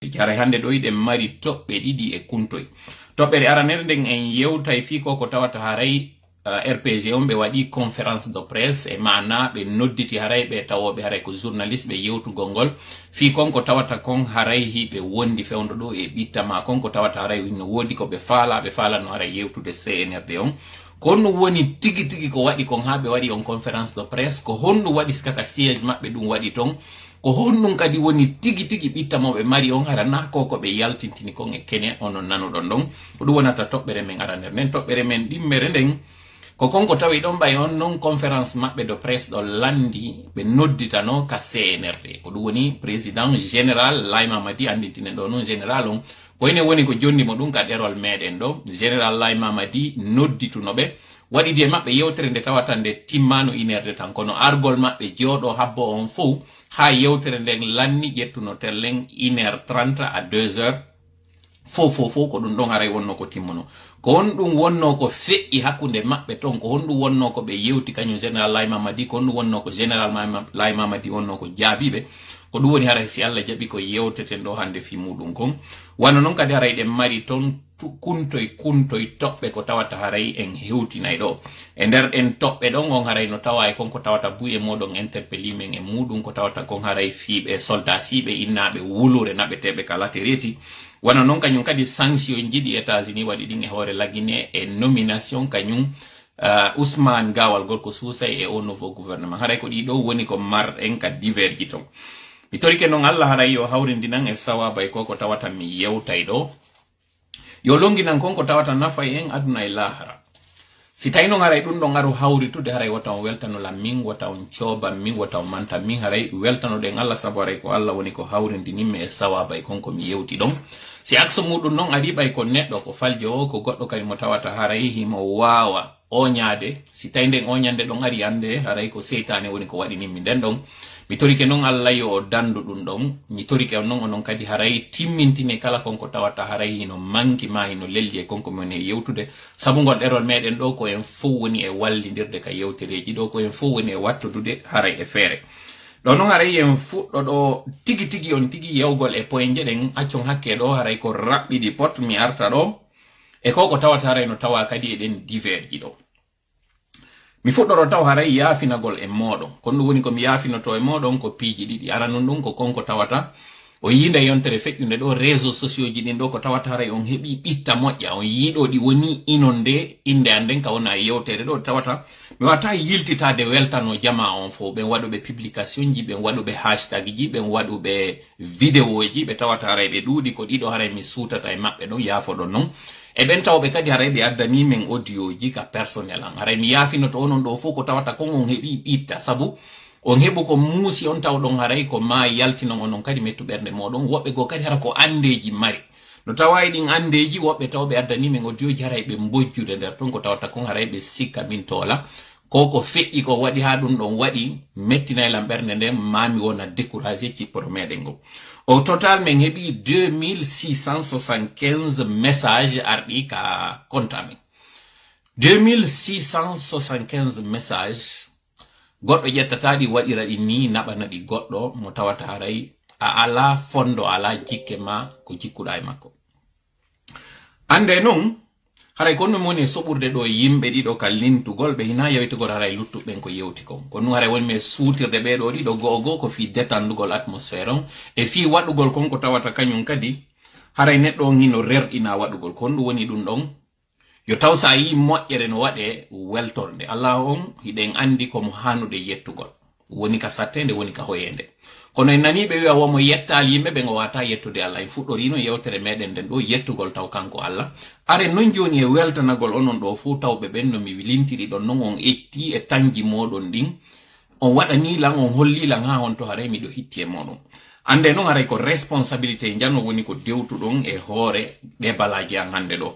Jare hande ɗo yiɗen mari toɓɓe ɗiɗi e kuntoy. Toɓɓere aranere nden en yewtay fi ko tawata haray RPG on ɓe waɗi conférence de presse e mana ɓe nodditi haray ɓe tawoɓe haray ko journaliste ɓe yewtugol ngol fi konko tawata kon haray hiɓe wondi fewndo ɗo e ɓittama konko tawata haray no wodi ko ɓe falano haray yewtude CNRD on ko honno woni tigi tigi ko waɗi kon ha ɓe waɗi on conférence de presse ko honno waɗi kaka siège maɓɓe ɗum waɗi ton ko honnum kadi woni tigi tigi ɓittamoɓe mari on harana ko ɓe yaltintini kon e kene onon nanuɗon ɗon ko ɗum wonata toɓɓere men arander nden toɓɓere men ɗimmere nden ko konko tawi ɗon ɓay on non conférence maɓɓe de presse ɗo landi ɓe nodditano ka CNRD ko ɗum woni président général Laye Mamadi andintinen ɗo noon général on koyne woni ko jondimo ɗum ka ɗerol meɗen ɗo général Laye Mamadi nodditunoɓe waɗidi e maɓɓe yewtere nde tawata nde timmano inerde tan kono argol maɓɓe jooɗo habbo on fof ha yewtere nden lanni ƴettuno tellen 1h30 à 2h fof ko ɗum ɗon haray wonno ko timmuno ko on ɗum wonno ko feƴƴi hakkunde maɓɓe ton ko honɗum wonno ko ɓe yewti kañum général Laye Mamadi ko honɗum wonno ko général Laye Mamadi wonno ko jaabiɓe ko ɗum woni haray si Allah jaɓi ko yewteten ɗo hande fi muɗum kon wano noon kadi haray ɗen mari ton kuntoy toɓɓe ko tawata haray en hewtinay ɗo e nder ɗen toɓɓe ɗon on haray no tawa e konko tawata buye moɗon interpelli men e muɗum ko tawata kon haray fiɓe soldat siɓe innaɓe wulure naɓeteɓe kala tereti wano noon kañum kadi sanction jiɗi États-Unis waɗi ɗin e hoore lagine e nomination kañum Ousmane Gawal gorko suusay e au nouveau gouvernement haray ko ɗiɗo woni ko mar en ka diverji ton mi torike noon Allah haray yo hawrindinan e sawabay ko tawata mi yewtay ɗo yo longinan konko tawata nafay en aduna e lahara si tawi noon haray ɗum ɗon aru hawritude haray wata on weltanola min wata on coban min wata on manta min haray weltanoɗen Allah sabu haray ko Allah woni ko hawrindinimmi e sawabay konko mi yewti ɗon si akso muɗum noon ariɓay ko neɗɗo ko falje o ko goɗɗo kadi mo tawata haray himo wawa oñade si tawi nden oñande ɗon ari ande haray ko seytane woni ko waɗinimmi nden ɗon mi torike noon Allah yo o dandu ɗum ɗon mi torike on noon onon kadi haray timmintine kala konko tawata haray hino manki ma hino lelli e konko min e yewtude sabu ngol ɗerol meɗen ɗo ko en fof woni e wallidirde ka yewtereji ɗo ko en fof woni e wattudude haray e feere ɗo noon haray en fuɗɗo ɗo tigi tigi on tigi yewgol e poye jeɗen accon hakke ɗo haray ko raɓɓiɗi pot mi arta ɗo e ko tawata haray no tawa kadi eɗen diverji ɗo mi fuɗɗoro taw haray yaafinagol e moɗon kon ɗum woni komi yaafinoto e moɗon ko piiji ɗiɗi aranon ɗum ko konko tawata o yinde yontere feƴƴude ɗo réseaux sociaux ji ɗin ɗo ko tawata haray on heɓi ɓitta moƴƴa on yiiɗo ɗi woni inonde inde anden ka wona yewtere ɗo tawata mi wata yiltitade weltano jama on fo ɓen waɗuɓe publication ji ɓen waɗuɓe hashtag ji ɓen waɗuɓe vidéo ji ɓe tawata haray ɓe ɗuuɗi ko ɗiɗo haray mi sutata e maɓɓe ɗon yaafoɗon noon e ɓen tawɓe kadi haray ɓe addani men audio ji ka personnel an haray mi yaafinoto onon ɗo fof ko tawata kon on heɓi ɓitta sabu on heɓu ko muusi on tawɗon haray ko ma yaltinon onon kadi mettu ɓernde moɗon woɓɓe goo kadi hara ko andeji mari no tawayi ɗin andeji woɓɓe tawɓe addani men audio ji haray ɓe mbojjude nder ton ko tawata kon haray ɓe sikka min tola ko feƴƴi ko waɗi ha ɗum ɗon waɗi mettinaylam ɓernde nden mami wona découragé cipporo meɗen go au total men heɓi 2675 message arɗi ka compte amen 2675 message goɗɗo ƴettataɗi waɗira ɗi ni naɓana ɗi goɗɗo mo tawata haray a ala fondo ala jikke ma ko jikkuɗa e makko ande noon haray kon ɗum woni soɓurde ɗo yimɓe ɗiɗo ka lintugol ɓe hina yewtugol haray luttuɓen ko yewti kon kono ɗum haray woni me suutirde ɓeɗo ɗiɗo go'o ko fi détendugol atmosphére on e fi waɗugol kon ko tawata kañum kadi haray neɗɗo on hino rerɗina waɗugol kon ɗum woni ɗum ɗon yo taw sa yi moƴƴere no waɗe weltorde Allah on hiɗen andi komo hanude yettugol woni ka sattende woni ka hoyende kono en nani ɓe wiya womo yettal yimɓe ɓe o wata yettude Allah en fuɗɗorino yewtere meɗen nden ɗo yettugol taw kanko Allah are non joni e weltanagol onon ɗo fuu tawɓe ɓen no mi lintiri ɗon non on etti e tanji moɗon ɗin on waɗanilan on hollilan ha on to haray miɗo hitti e moɗon ande noon haray ko responsabilité jano woni ko dewtuɗon e hoore ɗe balaji an hande ɗo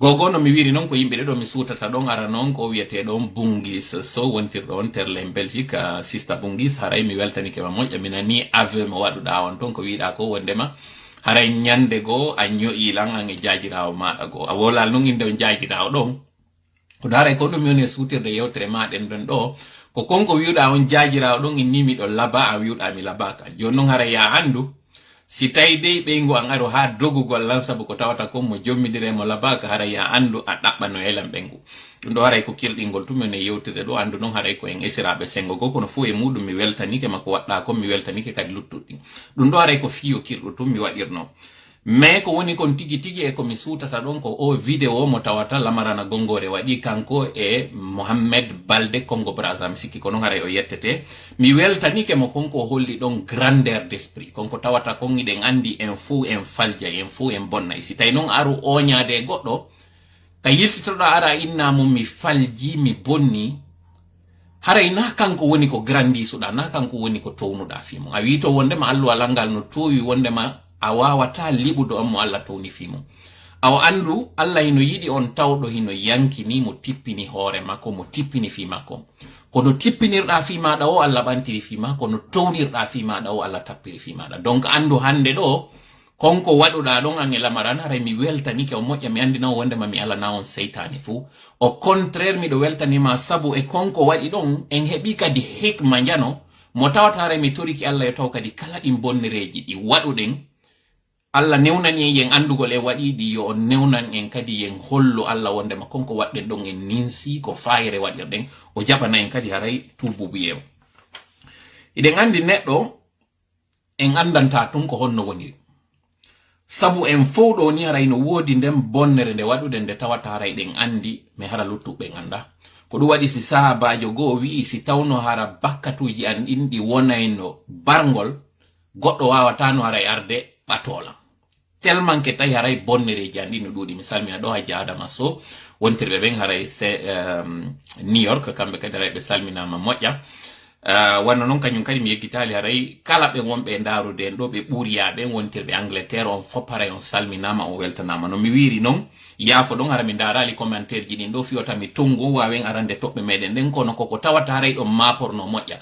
gogo no mi wiri noon ko yimɓe ɗo mi sutata ɗon ara noon ko wiyeteɗon Bungis so wontirɗo on terle Belgique sista Bungis haray mi weltanike ma moƴƴa mi nani ave mo waɗuɗa on ton ko wiɗa ko wondema haray ñande go a ño'ilan an e jajirawo maɗa go a wolal noon inde on jajirawo ɗon ko haray ko ɗum yoni sutirde yewtere maɗen ɗon ɗo ko konko wiuɗa on jajirawo ɗon inni miɗo laba a wiuɗa mi labaka joni noon haray ya andu si tawi dey ɓe ngo an aro ha dogugol lan sabu ko tawata ko mo jommidiremo labaka hara ya andu a ɗaɓɓano elan ɓengu ɗum ɗo haray ko kirɗingol tumen e yewtide ɗo andu noon haray ko en esiraɓe sengo go kono fu e muɗum mi weltanike makko waɗɗa ko mi weltanike kadi luttuɗɗi ɗum ɗo haray ko fiyo kirɗo tum mi waɗirno mais ko woni kon tigi tigi e komi suutata ɗon ko o vidéo mo tawata lamarana gongore waɗi kanko e Mohamed Balde Congo Brazza mi sikki ko noon haray o yettete mi weltanike mo konko holli ɗon grandeur d'esprit konko tawata kon iɗen andi en fou en falja en fou en bonnay si tawi noon aru oñade e goɗɗo ka yiltitoɗo ara innamo mi falji mi bonni haray na kanko woni ko grandisuɗa na kanko woni ko townuɗa fimo a wi to wondema allu alangal no towi wondema a wawata liɓudo on mo Allah towni fimo aw andu Allah hino yiɗi on tawɗo hino yankini mo tippini hoore makko mo tippini fi makko kono tippinirɗa fi maɗa o Allah ɓantiri fi ma kono townirɗa fi maɗa o Allah tappiri fi maɗa donc andu hande ɗo konko waɗuɗa ɗon an e lamaran haray mi weltanike o moƴƴa mi andina o wondema mi alana on seytani fou au contraire miɗo weltanima sabu e konko waɗi ɗon en heɓi kadi hikma jano mo tawata haray mi toriki Allah yo taw kadi kala ɗin bonnereji ɗi waɗuɗen Allah newnan en yen andugol e waɗiɗi yo on newnan en kadi yen hollo Allah wondema konko waɗɗen ɗon en ninsi ko fayre waɗirɗen o jaɓana en kadi haray tububu yew iɗen andi neɗɗo en andanta tun ko honno woniri sabu en fowɗo ni haray no woodi nden bonnere nde waɗude nde tawata haray ɗen andi mi hara luttuɓe ganda ko ɗum waɗi si sahabajo goo wi'i si tawno hara bakkatuji an ɗin ɗi wonayno barngol goɗɗo wawatano haray arde ɓatola tellement que tawi haray bonnereji an ɗi no ɗuuɗi mi salmina ɗo hajji adama so wontirɓe ɓen haray New York kamɓe kadi haray ɓe salminama moƴƴa wanno noon kañum kadi mi yeggitali haray kala ɓe wonɓe ndarude en ɗo ɓe ɓuuriyaɓe wontirɓe Angleterre on fop haray on salminama on weltanama no mi wiri noon yaafo ɗon hara mi darali commentaire ji ɗin ɗo fiyota mi tongu wawen arande toɓɓe meɗen nden kono koko tawata haray ɗon maporno moƴƴa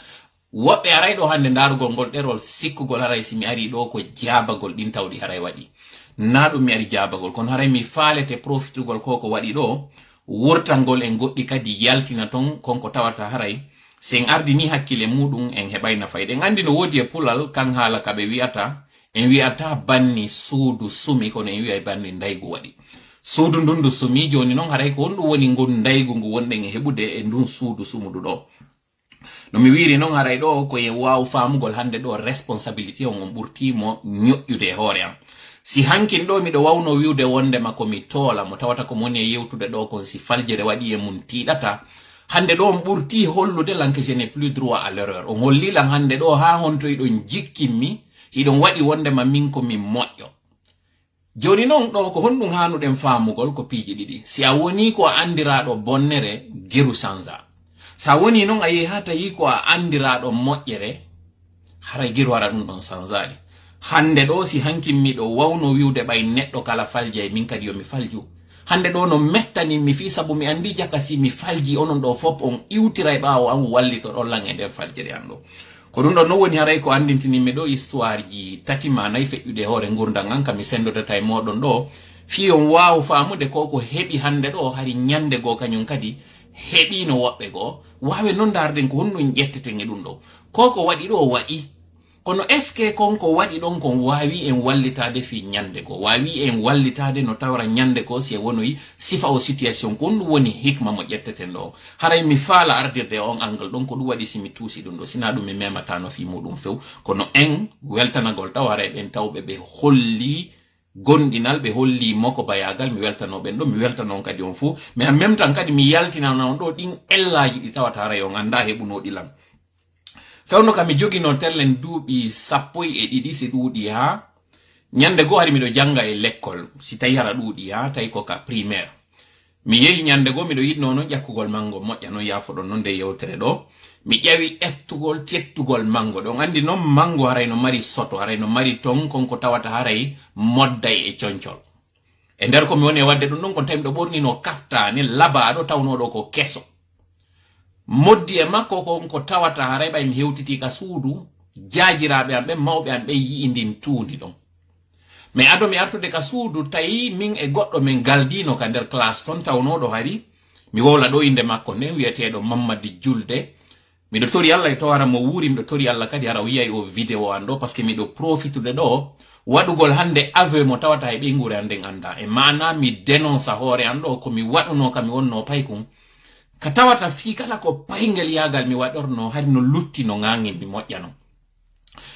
woɓɓe haray ɗo hande ndarugol ngol ɗerol sikkugol haray simi ari ɗo ko jabagol ɗin tawɗi haray waɗi na ɗum mi ari jabagol kono haray mi faalete profitugol koko waɗi ɗo wurtangol en goɗɗi kadi yaltina ton konko tawata haray sen ardi ni hakkile muɗum en heɓayna fayda en andi no woodi e pulal kan haala kaɓe wi'ata en wi'ata banni suudu sumi kono en wi'a banni ndaygu waɗi suudu ndun ndu sumi joni noon haray ko honɗum woni ngon ndaygu ngu wonɗen e heɓude e ndun suudu sumudu ɗo no mi wiri noon haray ɗo ko en waw famugol hande ɗo responsabilité on ɓurtimo ñoƴƴude e hoore am si hankin ɗo miɗo wawno wiwde wondema komi toola mo tawata ko moni e yewtude ɗo kon si faljere waɗi e mum tiiɗata hande ɗo on ɓurti hollude lanke je n'ai plus droit à l'erreur on hollilan hande ɗo ha honto iɗon jikkinmi iɗon waɗi wondema min komin moƴƴo joni noon ɗo ko honɗum hanuɗen famugol ko piiji ɗiɗi si a woni ko a andiraɗo bonnere geru sanza sa woni noon a yehi ha tawi ko a andiraɗo moƴƴere haray geru hara ɗum ɗon sanzali hande ɗo si hankinmiɗo wawno wiwde ɓay neɗɗo kala falja e min kadi yomi falju hande ɗo no mettani mi fi sabu mi andi jaka si mi falji onon ɗo fop on iwtira e ɓawo an wallito ɗon lan e nden faljere an ɗo ko ɗum ɗo no woni haray ko andintinimi ɗo histoire ji tati manayi feƴƴude hoore gurdam an kami sendodata e moɗon ɗo fi on wawu famude ko ko heɓi hande ɗo hari ñande goo kañum kadi heɓino woɓɓe goo wawe non darden ko honɗum ƴetteten e ɗum ɗo ko waɗi ɗo waɗi kono est ce que konko waɗi ɗon kon wawi en wallitade fi ñande ko wawi en wallitade no tawra ñande ko si e wonoyi sifa o situation ko ɗum woni hikma mo ƴetteten ɗo haray mi faala ardirde on angle ɗon ko ɗum waɗi simi tuusi ɗum ɗo sina ɗum mi mematano fi muɗum few kono en weltanagol taw haray ɓen tawɓe ɓe holli gonɗinal ɓe holli moko bayagal mi weltanoɓen ɗo mi weltanon kadi on fou mais en même temps kadi mi yaltinana on ɗo ɗin ellaji ɗi tawata haray on anda heɓunoɗi lam fewno kam mi jogino tellen duuɓi 12 si ɗuuɗi ha ñande goo hari miɗo janga e l'école si tawi hara ɗuuɗi ha tawi ko ka primaire mi yehi ñande goo miɗo yiɗno noon ƴakkugol mango moƴƴa noon yafoɗon noon nde yewtere ɗo mi ƴawi ƴettugol tettugol mango ɗon andi noon mango haray no mari soto haray no mari ton konko tawata haray modday e concol e nder komi woni e wadde ɗum ɗon ko tawi miɗo ɓorni no kaftane labaɗo tawnoɗo ko keso moddi e makko konko tawata haray ɓay mi hewtiti ka suudu jaajiraɓe am ɓe mawɓe am ɓe yi'indin tuundi ɗon mais ado mi artude ka suudu tawi min e goɗɗo min galdino ka nder classe ton tawnoɗo hari mi wowla ɗo inde makko nden wiyeteɗo Mamadou Julde miɗo tori Allah e to ara mo wuri miɗo tori Allah kadi ara wiya o vidéo ando parce que miɗo profitude ɗo waɗugol hande aveu mo tawata e ɓeygure anden anda e mana mi dénonce hoore an ɗo komi waɗuno kam mi wonno paykum ka tawata fi kala ko paygel yagal mi waɗorno hari no lutti no ŋaŋi mi moƴƴano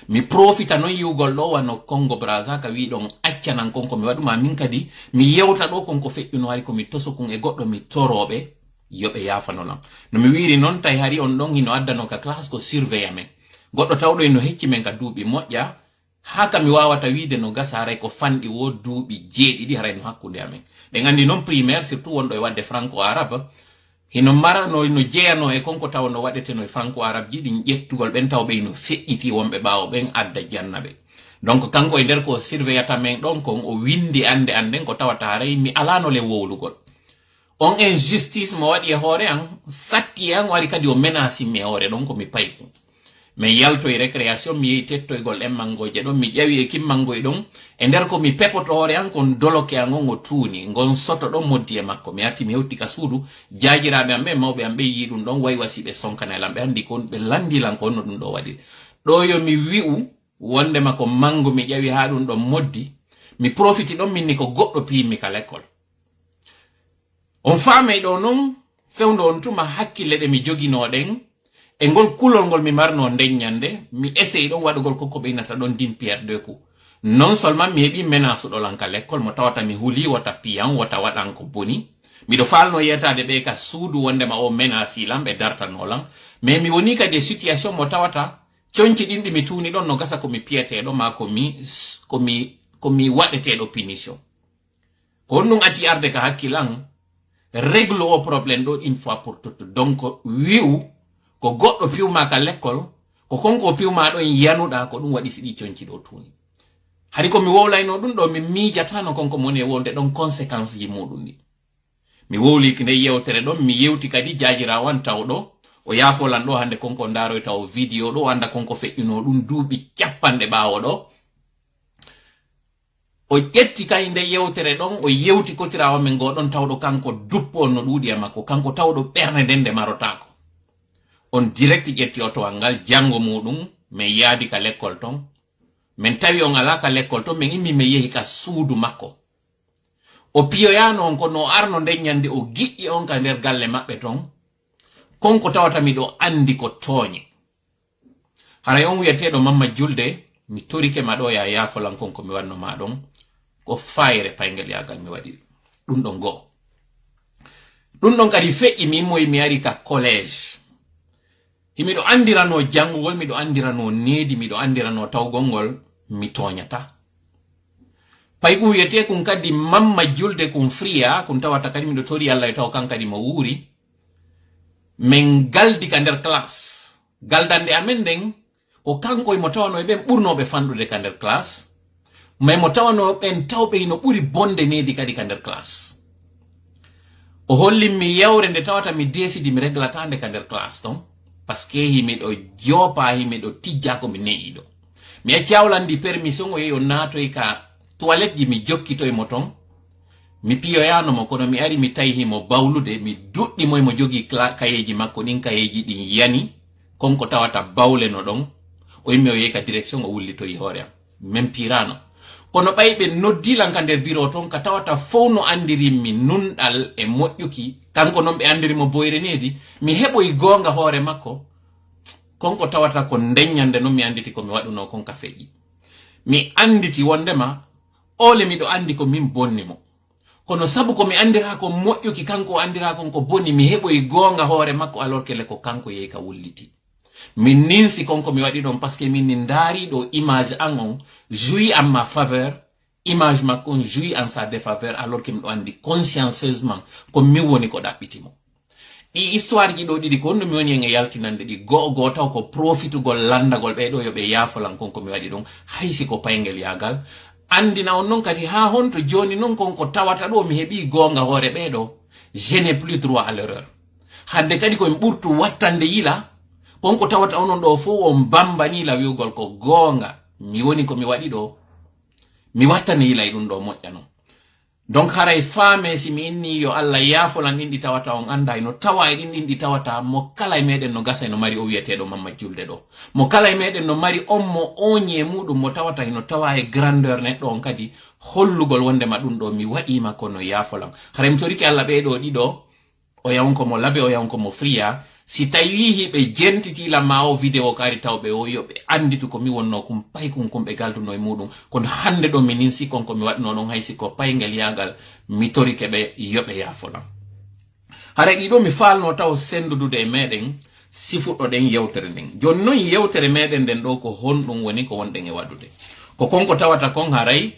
mi profita no yiwgol ɗo wano Congo Brazza ka wi ɗon accanan konko mi waɗuma min kadi mi yewta ɗo konko feƴƴuno hari komi tosokun e goɗɗo mi toroɓe yoɓe yafanolan no mi wiri noon tawi hari on ɗon hino addano ka classe ko surveilla men goɗɗo tawɗo eno hecci men ka duuɓi moƴƴa haka mi wawata wiide no gasa haray ko fanɗi wo duuɓi jeeɗiɗi haray no hakkunde amen ɗen andi noon primaire surtout wonɗo e wadde franco arabe hino marano no jeyano e konko taw no waɗeteno e franco arabe ji ɗin ƴettugol ɓen taw ɓe no feƴƴiti wonɓe ɓaawo ɓen adda jannaɓe donc kanko e nder ko surveillata men ɗon kon o windi ande anden ko tawata haray mi alano le wowlugol on injustice mo waɗi e hoore an satti an wari kadi o menace mi e hoore ɗon komi payku min yalto e récréation mi yehi tettoygol emmangoje ɗon mi ƴawi e kimmangoye ɗon e nder ko mi pepoto hoore an kon doloke an on o tuuni ngon soto ɗon moddi e makko mi arti mi hewti ka suudu jajiraɓe am ɓe mawɓe am ɓe yi ɗum ɗon wayi wasi ɓe sonkanelam ɓe andi kon ɓe landilan ko onno ɗum ɗo waɗi ɗo yo mi wi'u wondema ko mango mi ƴawi ha ɗum ɗon moddi mi profiti ɗon minni ko goɗɗo piyimmi ka l'école on faamay ɗo noon fewndo on tuma hakkille ɗe mi joginoɗen e ngol kulol ngol mi marno ndeññande mi essaye ɗon waɗugol koko ɓeynata ɗon din pierre deux coups non seulement mi heɓi menace ɗolan ka l'école mo tawata mi huuli wota piyan wota waɗan ko boni miɗo falno yetade ɓe ka suudu wondema o menace ilam ɓe dartanolam mais mi woni kadi situation mo tawata conci ɗin ɗi mi tuuni ɗon no gasa komi piyeteɗo ma komi waɗeteɗo punition ko on ɗum ati arde ka hakkilan règle o probléme ɗo une fois pour toute donc wi'u ko goɗɗo piwma ka l'école ko konko piwma ɗon yanuɗa ko ɗum waɗi siɗi conci ɗo tuuni hari komi wowlayno ɗum ɗo mi miijatano konko moni e wolde ɗon conséquence ji muɗum ɗi mi wowli nde yewtere ɗon mi yewti kadi jajirawan tawɗo o yaafolan ɗo hande konko ndaroy taw vidéo ɗo anda konko feƴƴuno ɗum duuɓi capanɗe ɓaawo ɗo o ƴetti kay nde yewtere ɗon o yewti kotirawo men goɗon tawɗo kanko duppo on no ɗuuɗi e makko kanko tawɗo ɓerde nden nde marotako on direct ƴetti otowal ngal janngo muɗum min yaadi ka l'école ton min tawi on ala ka l'école ton min immi min yehi ka suudu makko o piyoyano on ko no arno nden ñande o giƴƴi on ka nder galle maɓɓe ton konko tawata miɗo andi ko tooñe haray on wiyateɗo Mamma Julde mi torike ma ɗo ya yafolan konko mi wanno ma ɗon ko fayre paygel yagal mi waɗi ɗum ɗon go'o ɗum ɗon kadi feƴƴi mi immoyi mi ari ka collège himiɗo andirano janngugol miɗo andirano needi miɗo andirano tawgol ngol mi toñata pay kum wiyete kum kadi Mamma Julde kum friya kum tawata kadi miɗo tori Allah e taw kan kadi mo wuuri min galdi ka nder classe galdande amen nden ko kanko e mo tawano e ɓen ɓurnoɓe fanɗude ka nder classe mais mo tawano ɓen tawɓe hino ɓuri bonde needi kadi ka nder classe o hollinmi yewre nde tawata mi desidi mi réglatande ka nder classe ton par ce que himiɗo joopa himiɗo tijja ko mi neyiɗo mi acci awlandi permission o yeyo naatoy ka toilette ji mi jokkitoymo ton mi piyoyanomo kono mi ari mi tawi himo bawlude mi duɗɗimo mo jogi kayeji makko ɗin kayeji ɗin yani konko tawata bawle no ɗon o yimmi o yehi ka direction o wullitoyi hoore am min pirano kono ɓayɓe noddilan ka nder bureau ton ka tawata fof no andirinmi nunɗal e moƴƴuki kanko noon ɓe andirimo boyre needi mi heɓoy goonga hoore makko konko tawata ko ndeññande noon mi anditi komi waɗuno konka feƴƴi mi anditi wondema ole miɗo andi ko min bonnimo kono sabu komi andira ko moƴƴuki kanko o andira kon ko bonni mi heɓoy goonga hoore makko alors kele ko kanko yehi ka wulliti min ninsi konko mi waɗi ɗon par ce que min ni ndaari ɗo image an on jouit en ma faveur image makko on jouit en sa défaveur alors que miɗo andi consciencieusement ko min woni ko ɗaɓɓitimo ɗi histoire ji ɗo ɗiɗi ko honno mi woni en e yaltinande ɗi go'o taw ko profitugol landagol ɓeɗo yoɓe yaafolan konko mi waɗi ɗon haysi ko paygel yagal andina on noon kadi ha honto joni noon konko tawata ɗo mi heɓi goonga hoore ɓeɗo je n'ai plus droit à l'erreur hande kadi komi ɓurtu wattande yila konko tawata onon ɗo fof on bambanila wiwgol ko goonga mi woni ko mi waɗi ɗo mi wattane yila e ɗum ɗo moƴƴa non donc haray faame si mi inni yo Allah yaafolan ɗin ɗi tawata on anda no tawa e ɗin ɗi tawata mo kala e meɗen no gasa no mari o wiyeteɗo mamma julde ɗo mo kala e meɗen no mari on mo oñe muɗum mo tawata no tawa e grandeur neɗɗo on kadi hollugol wondema ɗum ɗo mi waɗima kono yaafolan haray mi toriki Allah ɓeɗo ɗiɗo o yawon ko mo labe o yawon ko mo friya si tawi hiɓe jentitila ma o vidéo kari tawɓe o yoɓe anditu ko mi wonno kum pay kumɓe galduno e muɗum kono hande ɗo minin sikkon ko mi waɗno ɗon hay sikko paygel yagal mi torike ɓe yoɓe yafolan hara ɗiɗo mi falno taw sendudude e meɗen si fuɗɗoɗen yewtere nden joni noon yewtere meɗen nden ɗo ko honɗum woni ko wonɗen e waɗude ko konko tawata kon haray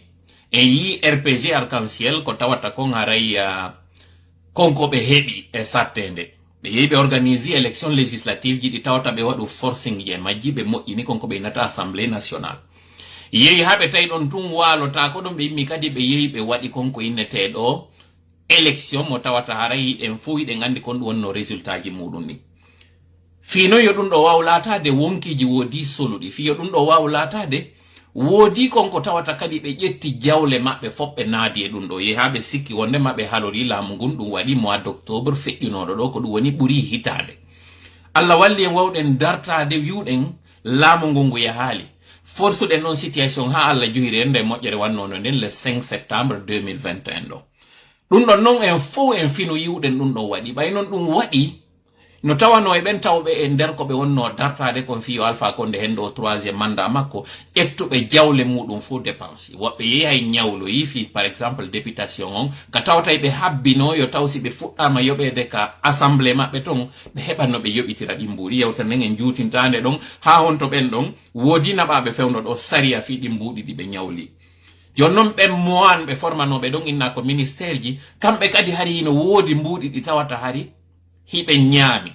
e yi RPG arc-en-ciel ko tawata kon haray konko ɓe heɓi e sattede ɓe yehi ɓe organise élection législative ji ɗi tawata ɓe waɗu forcing je majji ɓe moƴƴini konko ɓe inata assemblée nationale yehi ha ɓe tawi ɗon tun walota ko ɗum ɓe yimmi kadi ɓe yehi ɓe waɗi konko inneteɗo élection mo tawata haray ɗen fo yiɗen andi kon ɗum wonno résultat ji muɗum ni fino yo ɗum ɗo waw latade wonkiji woodi soluɗi fiyo ɗum ɗo waw latade woodi konko tawata kadi ɓe ƴetti jawle maɓɓe fof ɓe naadi e ɗum ɗo yehaɓe sikki wonde maɓɓe halori laamu ngun ɗum waɗi mois d'octobre feƴƴunoɗo ɗo ko ɗum woni ɓuri hitande Allah walli en wawɗen dartade wiwɗen laamu ngu ngu yahaali forsuɗen ɗon situation ha Allah johiri en nde moƴƴere wannono nden le 5 septembre 2021 ɗo ɗum ɗon noon en fof en fino yiwɗen ɗum ɗo waɗi ɓay noon ɗum waɗi no tawano e ɓen tawɓe e nder ko ɓe wonno dartade kon fiyo Alpha Condé hen ɗo 3e mandat makko ƴettuɓe jawle muɗum fo dépense woɓɓe yeehay ñawlo yifi par exemple députation on ka tawta ɓe habbino yo taw si ɓe fuɗɗama yoɓede ka assemblée maɓɓe ton ɓe heɓanno ɓe yoɓitira ɗi mbuuɗi yewtere nden en juutintande ɗon ha honto ɓen ɗon woodi naɓaɓe fewno ɗo saria fi ɗi mbuuɗi ɗi ɓe ñawli joni noon ɓen moan ɓe formanoɓe ɗon inna ko ministére ji kamɓe kadi hari hino woodi mbuuɗi ɗi tawata hari hiɓe ñaami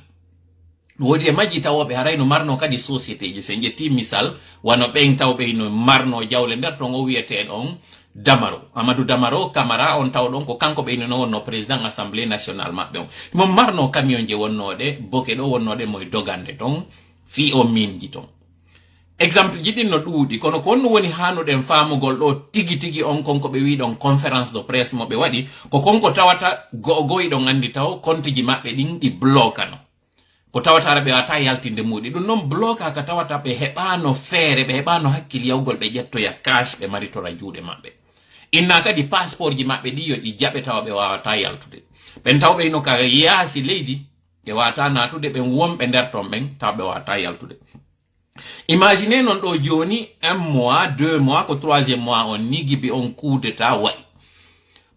woodi e majji tawoɓe haray no marno kadi société ji sen ƴetti misal wano ɓen tawɓe no marno jawle nder ton o wiyete ɗon Damaro Amadou Damaro Camara on taw ɗon ko kanko ɓe no wonno président assemblée nationale maɓɓe on mo marno camion je wonnoɗe boke ɗo wonnoɗe moye dogande ton fi o minji ton exemple ji ɗin no ɗuuɗi kono ko honno woni hanuɗen famugol ɗo tigi tigi on konko ɓe wi ɗon conférence de presse mo ɓe waɗi ko konko tawata goyi ɗon andi taw compte ji maɓɓe ɗin ɗi blokano ko tawata ɓe wata yaltinde muɗi ɗum noon bloka ka tawata ɓe heɓano feere ɓe heɓano hakkille yawgol ɓe ƴettoya cash ɓe maritora juuɗe maɓɓe inna kadi passeport ji maɓɓe ɗi yo ɗi jaɓe tawa ɓe wawata yaltude ɓen tawɓe no ka yaasi leydi ɓe wawata natude ɓen wonɓe nder ton ɓen tawa ɓe wawata yaltude imaginez non ɗo joni 1 mois 2 mois ko 3e mois on ni gibi on coup d'état waɗi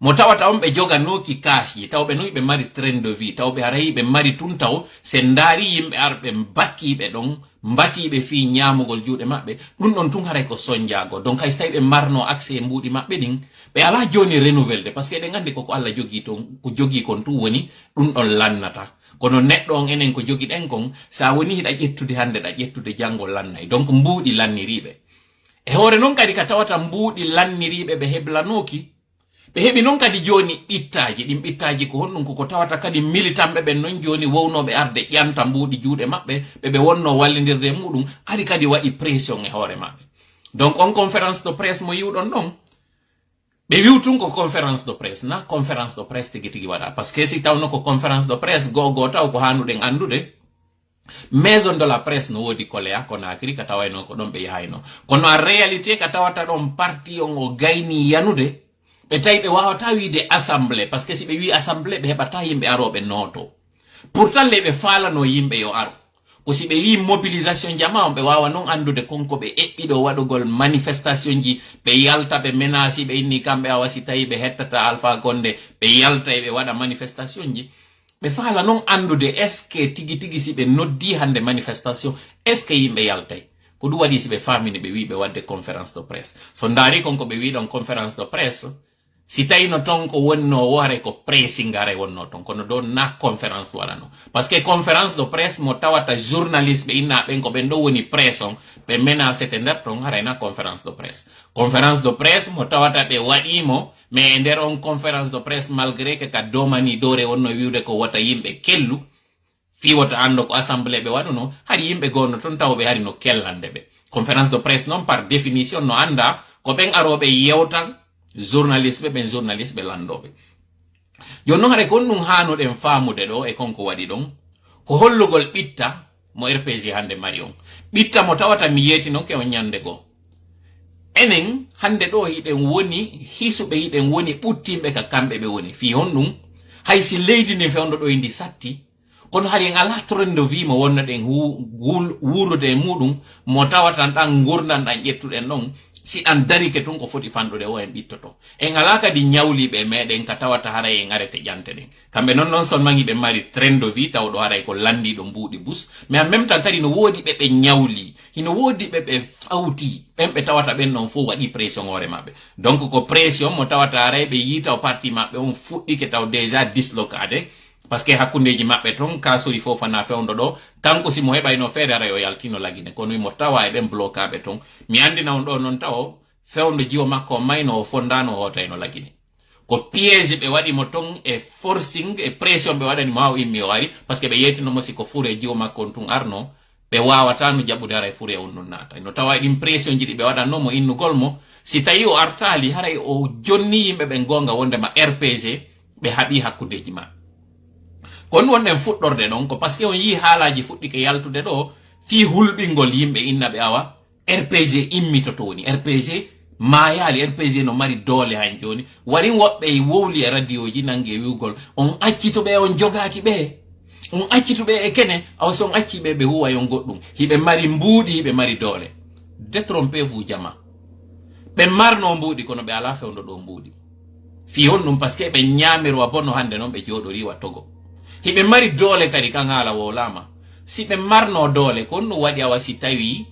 mo tawata on ɓe joganoki kaasji taw ɓe noyi ɓe mari train de vie taw ɓe arayi ɓe mari tun taw sen ndaari yimɓe arɓe bakkiɓe ɗon mbatiɓe fi ñamugol juuɗe maɓɓe ɗum ɗon tun haray ko soñjago donc hay so tawi ɓe marno accès e mbuuɗi maɓɓe ɗin ɓe ala joni renouvelde par ce que eɗen gandi koko Allah jogi ton ko jogi kon tun woni ɗum ɗon lannata kono neɗɗo on enen ko jogi ɗen kon sa woni hiɗa ƴettude hande ɗa ƴettude janggo lannay donc mbuuɗi lanniriɓe e hoore noon kadi ka tawata mbuuɗi lanniriɓe ɓe heblanoki ɓe heɓi noon kadi joni ɓittaji ɗin ɓittaji ko honɗum koko tawata kadi militanɓe ɓen noon joni wownoɓe arde ƴanta mbuuɗi juuɗe maɓɓe ɓeɓe wonno wallidirde muɗum ari kadi waɗi pression e hoore maɓɓe donc on conférence de presse mo yiwɗon ɗon ɓe wiwtun ko conférence de presse na conférence de presse tigi tigi waɗa par ce que si tawno ko conférence de presse gogo taw ko hanuɗen andude maison de la presse no woodi Koleya Conakry ka tawayno ko ɗon ɓe yahayno kono en réalité ka tawata ɗon parti on o gayni yanude ɓe tawi ɓe wawata wiide assemblée par ce que si ɓe wi assemblée ɓe heɓata yimɓe aroɓe nooto pourtant le ɓe falano yimɓe yo aro ko si ɓe wi mobilisation jama on ɓe wawa noon andude konko ɓe eɓɓiɗo waɗugol manifestation ji ɓe yalta ɓe menasi ɓe inni kamɓe awa si tawi ɓe hettata Alpha Condé ɓe yalta e ɓe waɗa manifestation ji ɓe faala noon andude est ce que tigi tigi si ɓe noddi hande manifestation est ce que yimɓe yaltay ko ɗum waɗi si ɓe famini ɓe wi ɓe wadde conférence de presse so ndaari konko ɓe wi ɗon conférence de presse si tawi no ton ko wonno wore ko pressing ngare wonno ton kono do na conférence waɗano par ce que conférence de presse mo tawata journaliste ɓe inna ɓen ko ɓen ɗo woni presse on ɓe menacete nder ton harayna conférence de presse mo tawata ɓe waɗimo mais e nder on conférence de presse malgré que ka domani dore wonno wiwde ko wota yimɓe kellu fi wota ando ko assemblée ɓe waɗuno hari yimɓe gonno ton taw ɓe hari no kellande ɓe conférence de presse noon par définition no anda ko ɓen aroɓe yewtan journaliste ben journaliste be landobe jonno hare kon nun hano den famude do e konko wadi don ko hollugol bitta mo RPG hande marion bitta mo tawata mi yeti non ke on nyande go enen hande do hiden woni hisube hiden woni puttimbe ka kambe be woni fi honnum hay si leydi ne fewndo do indi satti kono hari ngala trendo vi mo wonna den wurude mudum mo tawata dan gurdan dan jettuden non si an dari ke tun ko foti fandude o en bittoto e ngala ka di nyawli be meden ka tawata hara e ngarete jante den kambe non son mangi be mari trendo vi tawdo hara ko landi do mbudi bus mais en même temps kadi no wodi be nyawli hino wodi be fawti be tawata ben non fo wadi pression ngore mabbe donc ko pression mo tawata hara be yita o parti mabbe on fuddi ke taw déjà dislocade parce que hakundeji mabbe ton kasuri fofana fewndo do kanko si mo heba ino fere ara yo yaltino lagine kono mo tawa e ben blokabe ton mi andi na on do non taw fewndo jiwo makko mayno fondano hota ino lagine ko piège be wadi mo ton e forcing e pression be wadani maw immi wari parce que be yetino mo siko fure jiwo makko ton arno be wawata no jabude ara e fure on non nata ino tawa impression jidi be wadano mo innu golmo si tayi o artali haray o jonni yimbe be gonga wonde ma RPG be habi hakkudeji ma kon wonnen fuddorde don ko parce que on yi halaji fuddi ke yaltude do fi hulbingol yimbe inna be awa RPG immito toni RPG mayali RPG no mari dole han joni wari wobbe wowli e radio ji nange wiugol on accito be on jogaaki be on accito be e kene aw son acci be huwa yon goddum hibe mari mbudi hibe mari dole détrompez-vous jama be marno mbudi kono be ala fewndo do mbudi fi honnum parce que be nyamiro abonno hande non be jodori wa Togo hibe mari dole kadi kangala wo lama si be marno dole konno wadi awasi tawi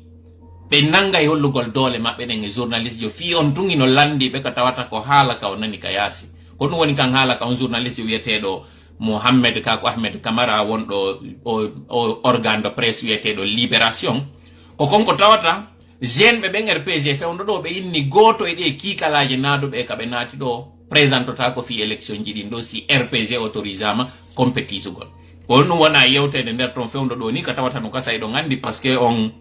be nanga yollugol dole mabbe den journaliste jo fi on tungino landi be katawata ko hala ka onani kayasi konno woni kan hala ka on journaliste wiyetedo Mohamed Kako Ahmed Kamara wondo o organe de presse wiyetedo Libération ko konko tawata jeune be ben RPG fewndo do be inni goto e de kikalaje nado be ka be nati do présentota ko fi élection jidi ndo si RPG autorisama compétisugol on wona yewtede nder ton fewndo do ni ka tawata no kasay do ngandi parce que on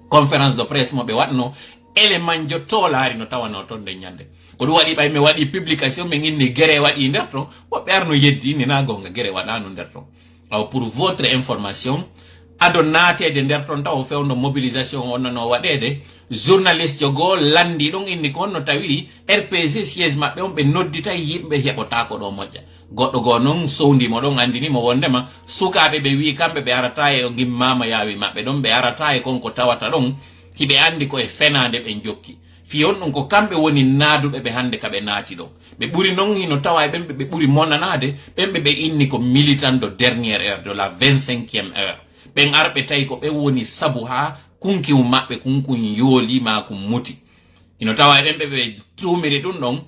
conférence de presse mo be watno élément jotolari no tawano ton de nyande ko do wadi bay me wadi publication me nginni gere wadi nder ton wo be arno yeddi ni na gonga gere wadano nder ton aw pour votre information adonate de nder ton taw fewndo mobilisation on no wadede journaliste go landi don inni konno tawi RPG siège mabbe on be noddita yimbe hebota ko do mojja goddo go non soundi mo don andini mo wondema sukabe be wi kambe be arata e ngim mama yawi mabbe don be arata e konko tawata don hibe andi ko e fenande be jokki fi on ko kambe woni naadube be hande kabe naati do be buri non hino tawa be buri monanade be inni ko militant de dernière heure de la 25e heure ben arbe tay ko be woni sabu ha kunki mabbe kunkun yoli ma kum muti ino tawa be tumiri dun non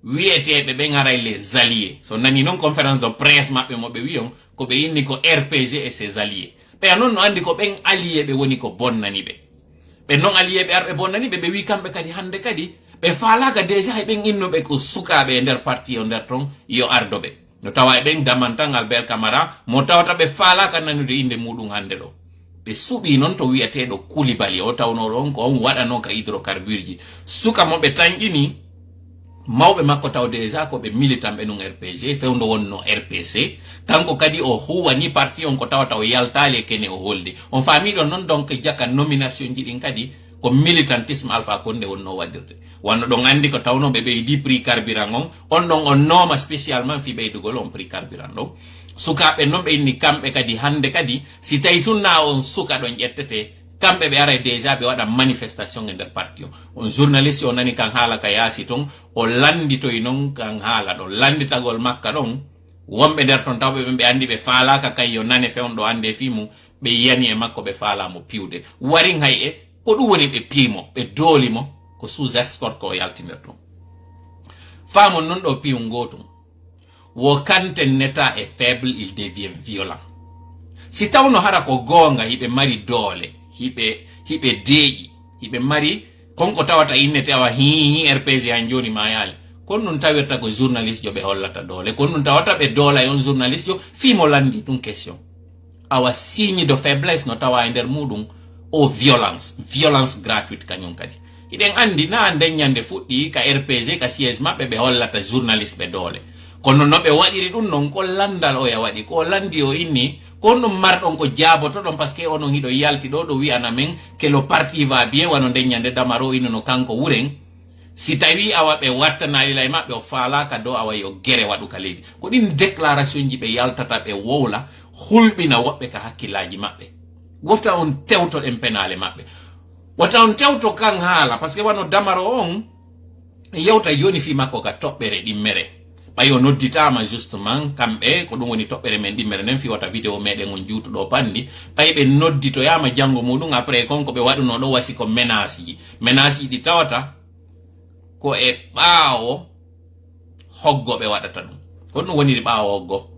wiete be ngaray les alliés so nani non conférence de presse mabbe mo be wion ko be inni ko RPG et ses alliés be non andi ko ben allié be woni ko bonnani be non allié be arbe bonnani be wi kambe kadi hande kadi be faalaga déjà be inno be ko sukabe nder parti o nder ton yo ardobe no tawa ben damantangal bel camara mo tawata be faalaga nanude inde mudum hande do be subi non to wiatedo Koulibaly o tawno ron ko on wada non ka hydrocarbures ji suka mo be tangini mawbe makko taw déjà ko be militant be non RPG fewndo wonno RPC kanko kadi o huwa ni parti on ko tawata o yaltale kene o holde on famille non donc jaka nomination ji din kadi ko militantisme Alpha Condé wonno wadirde wanno do andi ko tawno be di prix carburant on don on noma spécialement fi beydugol on prix carburant do sukabe non be ni kambe kadi hande kadi si taytunna on suka don jettete kambe be ara déjà be wada manifestation e nder parti on journaliste on nani kan hala ka yasi ton o landi to non kan hala do landi tagol makka don wombe der ton tawbe be andi be faala ka kayo nane fewndo ande fimu be yani e makko be faala mo piwde warin hay e ko dum woni be pimo be doli mo ko sous export ko yaltinir ton famo non do piw ngotum wo kanten neta est faible il devient violent si tawno hara ko gonga hibe mari dole hibe deji hibe mari konko tawata innete awa hi RPG han joni mayale kon non tawirta ko journaliste jo be hollata dole kon non tawata be dola yon journaliste jo fimo landi dun question awa signe de faiblesse no tawa nder mudum o violence gratuite kanyon kadi iden andi na nden nyande fuɗɗi ka rpg ka siège maɓɓe ɓe hollata journaliste ɓe doole kono no ɓe waɗiri ɗum non ko landal o ya waɗi ko landi o inni kon ɗum marɗon ko jaabotoɗon par ce que onon hiɗo yalti ɗo ɗo wiyana men que le parti va bien wano nden nyande damaro ino no kanko wuren si tawi awa ɓe wattanalila e maɓɓe o faalaka dow awa yo gere waɗu ka leydi ko ɗin déclaration ji ɓe yaltata ɓe wowla hulɓina woɓɓe ka hakkillaji maɓɓe wota on tewtoɗen penale maɓɓe wata on tewto kan haala par ce que wano damaro on yewta joni fi makko ka toɓɓere ɗimmere ɓayo nodditama justement kamɓe ko ɗum woni toɓɓere men ɗimmere nden fi wata vidéo meɗen on juutuɗo pandi ɓay ɓe nodditoyama janggo muɗum après konko ɓe waɗuno ɗo wasi ko menace ji ɗi tawata ko e ɓaawo hoggo ɓe waɗata ɗum ko ɗum woniri ɓaawo hoggo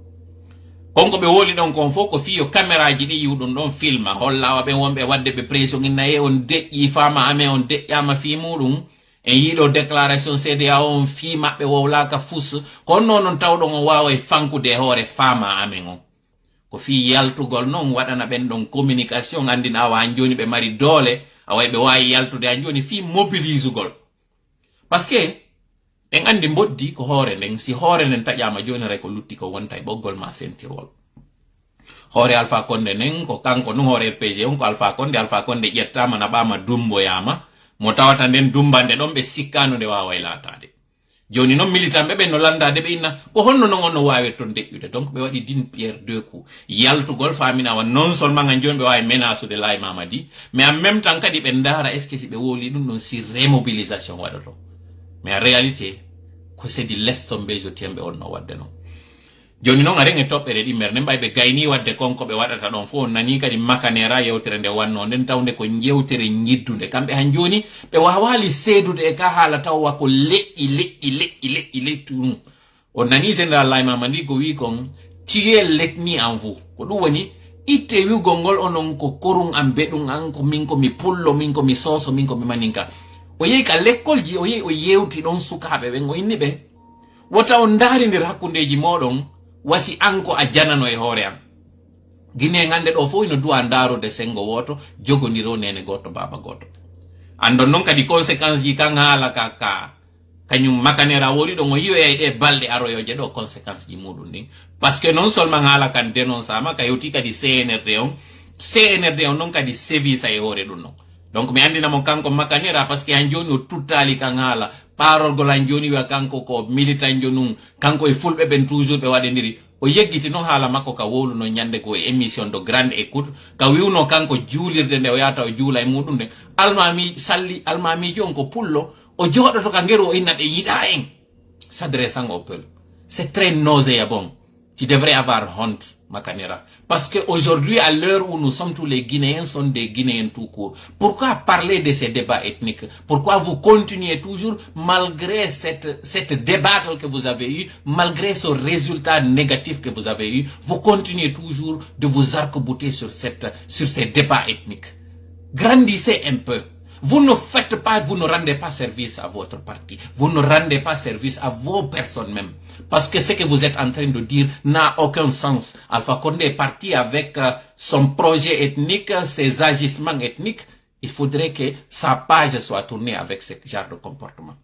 konko ɓe woli ɗon kon fof ko fiyo caméra ji ɗi yiwɗum ɗon filma hollawa ɓen wonɓe wadde ɓe pression innaye on deƴƴi fama amen on deƴƴama fi muɗum en yiiɗo déclaration cda on fi maɓɓe wowlaka fus kono noon tawɗon on wawa e fankude e hoore fama amen on ko fi yaltugol noon waɗana ɓen ɗon communication andina awa han joni ɓe mari doole away ɓe wawi yaltude han joni fi mobilisugol par ce que en andi mboddi ko hoore nden si hoore nden taƴama joni ray ko lutti ko wonta e ɓoggol ma sentirwol hoore Alpha Condé nden ko kanko nun hoore rpg on ko Alpha Condé ƴettama naɓama dumboyama mo tawata nden dumbande ɗon ɓe sikkano nde wawa e latade joni noon militant ɓe no landade ɓe inna ko honno noon on no wawi ton deƴƴude donc ɓe waɗi din pierre deux coups yaltugol faminawa non seulement gan joni ɓe wawi menasude Laye Mamadi mais en même temps kadi ɓe ndaara est ce que si ɓe woli ɗum ɗon si remobilisation waɗoto mais en réalité ko sedi leston bejotiemɓe on no wadde noon joni noon aren e toɓɓere ɗimmere nden ɓay ɓe gayni wadde konko ɓe waɗata ɗon fof on nani kadi makanera yewtere nde wanno nden tawde ko jewtere ñiddude kamɓe han joni ɓe wawali seedude e ka haala taw wako leƴƴi ɗum on nani général Laye Mamadi ko wi kon tuer l'ethnie en vous ko ɗum woni itte wiwgol ngol onon ko korun an beɗum an ko min komi pullo min komi soso min komi maninka o yehi ka l'école ji o yehi o yewti ɗon sukaɓe ɓen o inni ɓe wota on daari nder hakkundeji moɗon wasi anko a janano e hoore am guine ngande ɗo fof ino duwa ndarude sengo woto jogodiro nene goto baba goto andon noon kadi conséquence ji kan haala ka kañum makanera woli ɗon o yiyoyay ɗe balɗe aroyoje ɗo conséquence ji muɗum ɗin par ce que non seulement haala kan dénonçama ka yewti kadi CNRD on noon kadi sévisa e hoore ɗum noon donc mi andinamo kanko makanera par ce que han joni o tuttali kan haala parolgol han joni wiya kanko ko militant jonum kanko e fulɓe ɓen toujours ɓe waɗidiri o yeggiti noon haala makko ka wowluno ñande ko e émission de grande écoute ka wiwno kanko juulirde nde o yahata o juula e muɗum nde almamijo on ko pullo o jooɗoto ka ngeru o inna ɓe yiɗa en s'adressant au peuple c'est très nauséabond tu devrais avoir honte Makanera. Parce qu'aujourd'hui, à l'heure où nous sommes tous les Guinéens, sont des Guinéens tout court. Pourquoi parler de ces débats ethniques? Pourquoi vous continuez toujours, malgré cette débâcle que vous avez eu, malgré ce résultat négatif que vous avez eu, vous continuez toujours de vous arc-bouter sur ces débats ethniques? Grandissez un peu. Vous ne faites pas, vous ne rendez pas service à votre parti. Vous ne rendez pas service à vos personnes même. Parce que ce que vous êtes en train de dire n'a aucun sens. Alpha Condé est parti avec son projet ethnique, ses agissements ethniques. Il faudrait que sa page soit tournée avec ce genre de comportement.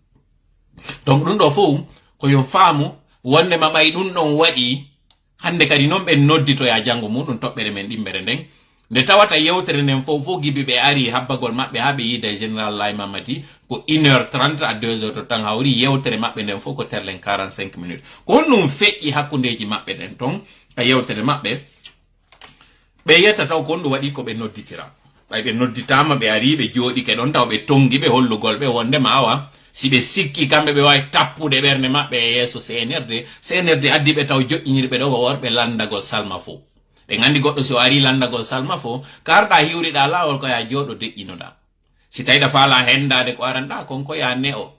Donc, nous devons faire une femme, wonde mabay dun non wadi, hande kadi non be noddito ya jango mudun toɓɓere men ɗimmere nden. Nde tawata yewtere nden fof gibi ɓe ari habbagol maɓɓe ha ɓe yide général Laye Mamadi ko 1h30 à 2h de temps hawri yewtere maɓɓe nden fof ko terlen 45 minutes ko honnum feƴƴi hakkundeji maɓɓe ɗen ton ka yewtere maɓɓe ɓe yetta taw ko honɗum waɗi ko ɓe nodditira ɓay ɓe nodditama ɓe ari ɓe jooɗi ke ɗon taw ɓe tongi ɓe hollugol ɓe wondema awa si ɓe sikki kamɓe ɓe wawi tappude ɓernde maɓɓe e yeeso CNRD addi ɓe taw joƴƴiniri ɓe ɗo ko worɓe landagol salma fo ɓe gandi goɗɗo so ari landagol salma fo karɗa hiwriɗa lawol ko ya jooɗo deƴƴinoɗa si tawiɗa faala hendade ko aranɗa konko ya ne o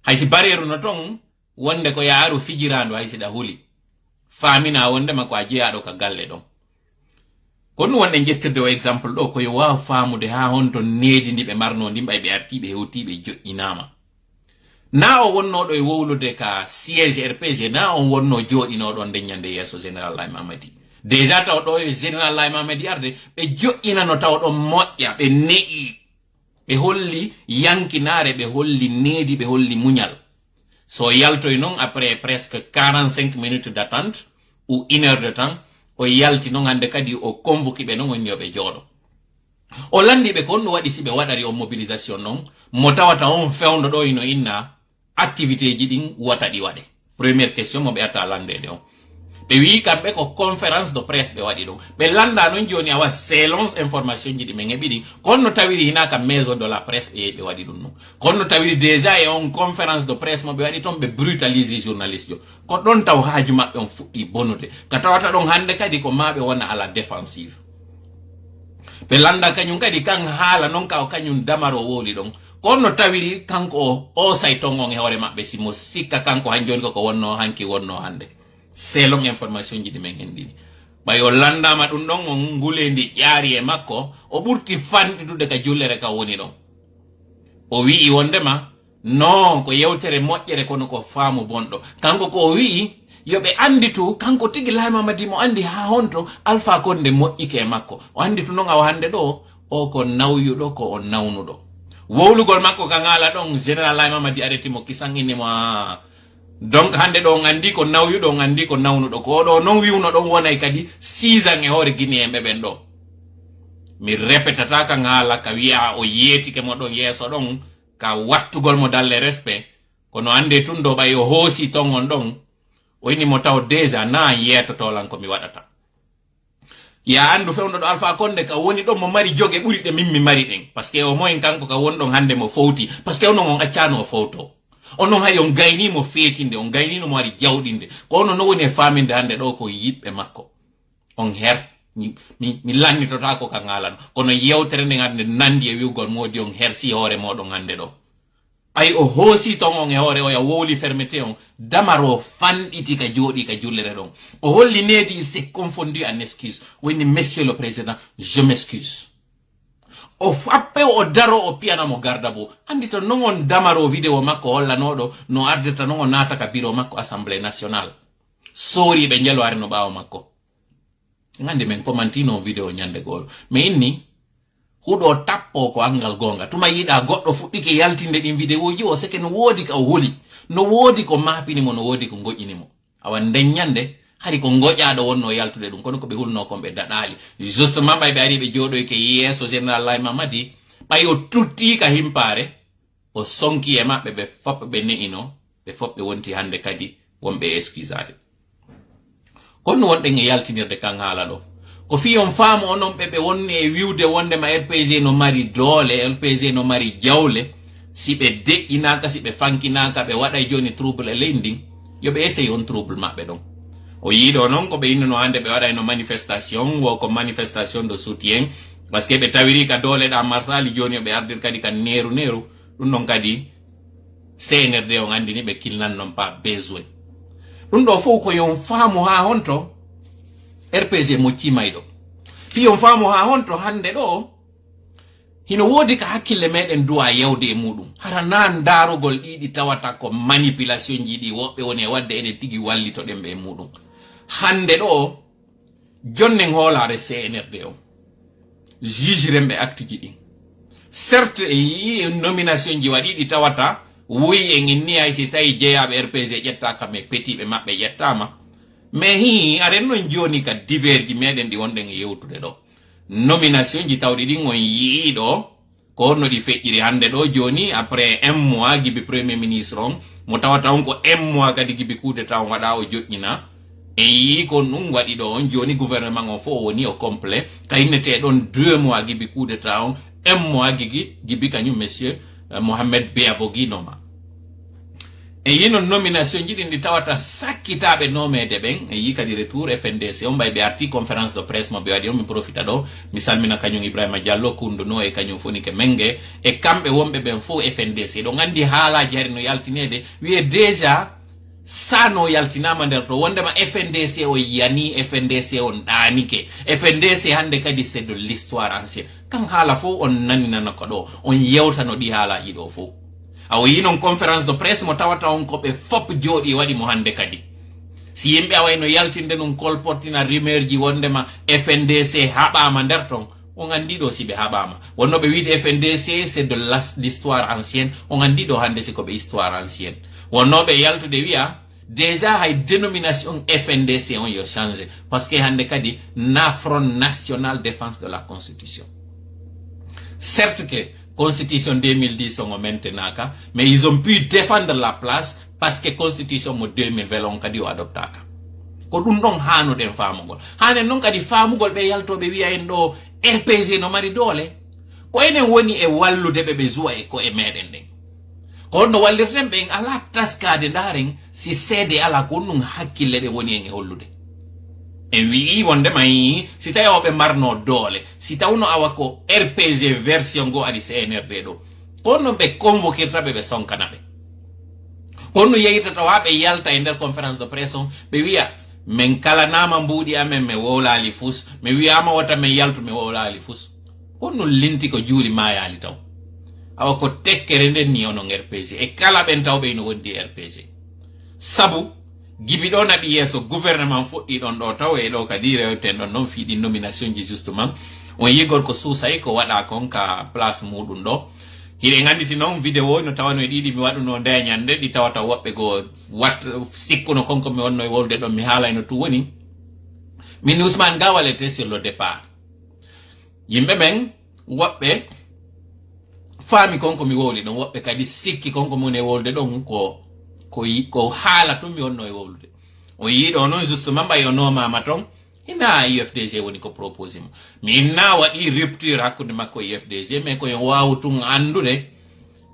haysi bareru no ton wonde ko ya aru fijirandu haysiɗa huuli famina wondema ko a jeeyaɗo ka galle ɗon ko ɗum wonɗe jettirde o exemple ɗo koyo wawa famude ha honto needi ndi ɓe marno ndi ɓay ɓe arti ɓe hewti ɓe joƴƴinama na o wonnoɗo e wowlude ka siége RPG na on wonno jooɗinoɗon nde ñande yeeso général Laye Mamadi déjà taw ɗo e général Laye Mamadi arde ɓe joƴƴinano taw ɗon moƴƴa ɓe ne'i be holli yankinare, be holli needi, be holli muñal. So yaltoy non après presque 45 minutes d'attente ou 1 heure de temps, o yalti non ande kadi o convoqué be non woni be jodo. O landi be kon wadi sibe wadari o mobilisation non, mo tawata on fewndo do ino inna activité ji din wata di wade. Première question mo be ata lande de on. Be wi kambe ko conférence de presse be wadi do. Be landa non joni awa selons information ji di men ebidi konno tawiri hinaka maison de la presse e be wadi dum no. Konno tawiri déjà e on conférence de presse mo be wadi ton be brutaliser journaliste yo. Ko don taw haaju mabbe on fuddi bonude. Ka tawata don hande kadi ko mabe wona ala défensive. Be landa kanyum kadi kan hala non ka o kanyum damaro woli don. Konno tawiri kanko o saytongo e hore mabbe simo sikka kanko hanjoni ko wonno hanki wonno hande. Selon information ji di men hendini bayo landa ma dum don on ngulendi yaari e makko o burti fandi dude ka jullere ka woni don o wi wondema non ko yewtere moƴƴere kono ko faamu bondo kanko ko wi yobe anditu kanko tigi layma madi mo andi ha honto Alpha Condé moƴƴike e makko o anditu non aw hande do o ko nawyudo ko o nawnudo wowlugol makko ka ngala don général layma madi areti mo kisangini mo donc hande do ngandi ko nawyudo ngandi ko nawnudo ko do non wiwno don wonay kadi 6 ans e hore guinéen ben do mi répétata ka ngala ka wi'a o yeti ke mo don yeso don ka wattugol mo dalle respect kono ande tundo bay o hosi tongon don o ini mo taw déjà na yeto to lan ko mi wadata ya andu fewndo do Alpha Condé ka woni do mo mari joge buri de mimmi mari den parce que o moyen kanko ka won don hande mo fowti parce que on on acciano photo ono hay on gayni mo fetinde on gayni no mo ari jawdinde ko ono no woni faminde hande do ko yibbe makko on her mi lanni to ta ko ka ngalan kono yewtere ne ngande nandi e wiugol modi on hersi hore modon hande do ay o hosi ton on e hore o ya woli fermeté on damaro fanditi ka jodi ka jullere don o holli nedi il s'est confondu en excuse woni monsieur le président je m'excuse o fappe o daro o piana mo garda bo andi to non on damaro video makko holla nodo no ardeta non on nata ka biro makko assemblée nationale sori be njalo ari no bawo makko ngande men komantino video nyande gol me inni hudo tappo ko angal gonga tuma yida goddo fuddike yaltinde din video ji o seke no wodi ka o holi no wodi ko mapini mo no wodi ko ngojini mo awan den nyande hari ko ngojaado wonno yaltude dum kono ko be hulno ko be dadali justement bay be ari be jodo ke yeso général lay mamadi bay o tutti ka himpare o sonki e mabbe be fop be neino be fop be wonti hande kadi wonbe excusade kono wonde ngi yaltinirde kan hala do ko fi on faamu onon be wonni e wiwde wonde ma RPG no mari dole RPG no mari jawle si be de'inaka si be fankinaka be wada joni trouble lending yo be essaye on trouble mabbe don o yido non ko be inno hande be wada no manifestation wo ko manifestation de soutien parce que be tawiri ka dole da marsali joni be ardir kadi kan neru dum non kadi CNRD on andi ni be kilnan non pas besoin dum do fo ko yon faamu ha honto RPG mo cimaydo fi on faamu ha honto hande do hino wodi ka hakkille meden duwa yewde e mudum hara nan darugol didi tawata ko manipulation jidi wobbe woni wadde ede tigi wallito dembe e mudum hande do jonne ngolare CNRD o juge rembe acte jidi certes yi nomination ji wadi di tawata wuyi en ni ay si tay jeyabe RPG jetta kam e petibe mabbe jettama mais hi are non joni ka divergi meden di wonde ngi yewtude do nomination ji tawdi di ngon yiido ko no di fecciri hande do joni après un mois gibi premier ministre on mo tawata on ko un mois kadi gibi coup d'état on wada o jotnina e yi ko nun wadi do on joni gouvernement on fo woni o complet kaynete don 2 mois gibi coup d'état on un mois gibi kanyum monsieur Mohamed Beabogi noma e yino nomination ji di tawata sakkitabe nomede ben e yi kadi retour FNDC on bay be arti conférence de presse mo be wadi on mi profita do mi salmina kanyum Ibrahima Diallo kundo no e kanyum fonike menge e kambe wombe ben fo FNDC do ngandi hala jari no yaltinede wi déjà sano yaltinama nder to wonde ma FNDC o yani FNDC on danike FNDC hande kadi c'est de l'histoire ancienne kan hala fo on nanina ko do on yewtano di hala ji do fo aw yinon conférence de presse mo tawata on ko be fop jodi wadi mo hande kadi si yimbe awayno yaltinde non kolportina rumeur ji wonde ma FNDC haba ma der ton on andi do si be habama wonno be wiide FNDC c'est de l'histoire ancienne on andi do hande si ko be histoire ancienne wonno be yaltude wiya déjà hay dénomination FNDC on yo changé parce que hande kadi na Front National Défense de la Constitution. Certes que Constitution 2010 on maintenant ka mais ils ont pu défendre la place parce que Constitution mo 2020 on kadi o adoptaka ko dum don hanu den famugol hane non kadi famugol be yaltobe wiya en do RPG no mari dole ko enen woni e wallude be zuwa e ko e meden den ko no wallirten be ala taskade ndaren si sede ala ko nun hakkille de woni en e hollude en wi wonde may si tawi obe marno dole si tawno awa ko RPG version go adi CNRD do kono be convoquer be sonkana be kono yeyita to wabe yalta e der conférence de presse be wiya men kala nama mbudi amen me wolali fus me wiyama wata me yaltu me wolali fus kono linti ko juuli mayali taw awa ko tekkere nden ni ono RPG e kala ben tawbe no wondi RPG sabu gibi do nabi yeso gouvernement foddi don do taw e do kadire ten don non fiidi nomination ji justement on yigor ko susay ko wada kon ka place mudun do hide ngandi si non video no tawano e didi mi wadu no ndeñande di tawata wobbe go wat sikkuno konko mi wonno e wolde do mi haala no tu woni min Ousmane Gawal était sur le départ yimbe men wobbe fami konko mi woli don wobbe kadi sikki konko mon e wolde don ko haala to mi wonno e wolde o yido non justement ba yo no mama ton ina UFDG woni ko proposé mo minna wadi rupture hakkude makko UFDG mais ko yo wawtun andude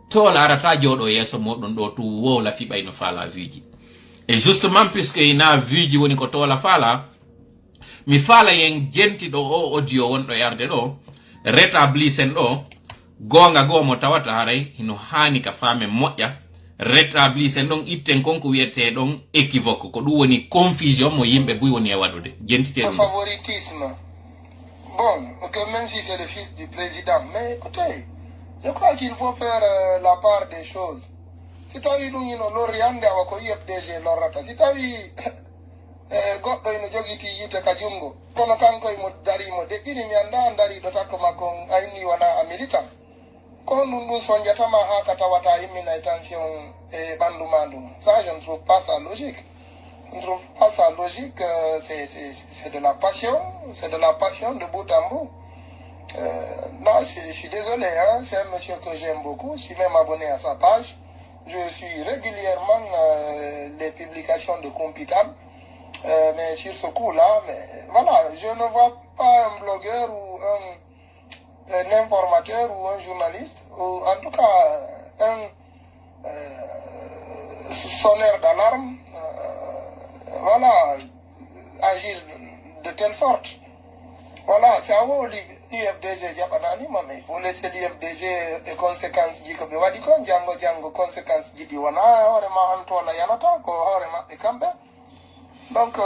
to larata jodo yeso modon do tu wo la fiba ino fala viji et justement puisque ina viji woni ko to la fala mi fala yen genti do o audio won do yarde do rétablisen do gonga go mo tawata haray hino hani ka fame moƴƴa rétablisen don itten konko wiete don équivoque ko dum woni confusion mo yimbe buy woni e wadude gentite favoritisme. Bon, ok, même si c'est le fils du président, mais écoutez, je crois qu'il faut faire la part des choses. Si tu as eu l'Oriande avec IFDG, l'Orata, si tu as eu goɗɗo ino jogiti yite ka jungo kono kanko imo darimo de ɗiɗi ñanda dari ɗo takko makko ayni wona a militant ko ɗum ɗum so jetama ha ka tawata yimmina tension e ɓandu ma ɗum ça je ne trouve pas ça logique. Je ne trouve pas ça logique. C'est de la passion, c'est de la passion de bout en bout. Là, je suis désolé, hein, c'est un monsieur que j'aime beaucoup, je suis même abonné à sa page. Je suis régulièrement les publications de Compitam, mais sur ce coup-là, mais voilà, je ne vois pas un blogueur ou un informateur ou un journaliste, ou en tout cas un sonneur d'alarme, voilà, agir de telle sorte. Voilà, c'est à vous l'IFDG Japanani, mais il faut laisser l'IFDG et conséquences du Kobe Wadikon, Django, conséquences du Diwana, Horema Antola Yanata, Horema et Kambe. Donc,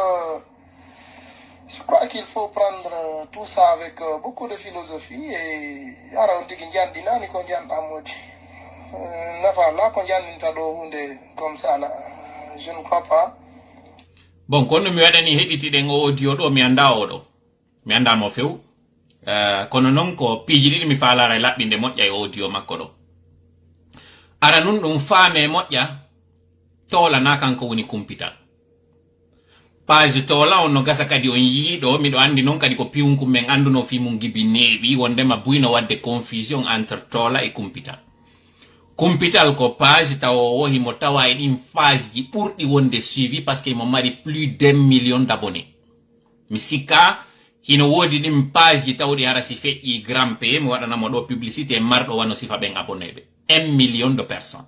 je crois qu'il faut prendre tout ça avec beaucoup de philosophie et Arautigindjandina, Nikondjandamodi. Nafa, là, Kondjandintado, comme ça, là, je ne crois pas. Bon, kono mi wadani heɗitiɗen o audio ɗo mi anda oɗo mi anda mo few kono non ko piiji ɗiɗi mi falara e laɓɓinde moƴƴa e audio makko ɗo ara nun ɗum faame moƴƴa tola na kanko woni kumpital page tola on no gasa kadi on yiiɗo miɗo andi non kadi ko piwunkum men anduno fi mum gibi neeɓi wondema buyno wadde confusion entre tola e kumpital Kumpital ko page taw wohi mo tawa e ɗin page ji ɓurɗi wonde suivi parce que mo mari plus d'1 million d'abonnés mi sikka hino wodi ɗin page ji tawɗi hara si feƴƴi grampe mi waɗanamo ɗo publicité marɗo wano sifa ɓen abonnéɓe 1 million de personnes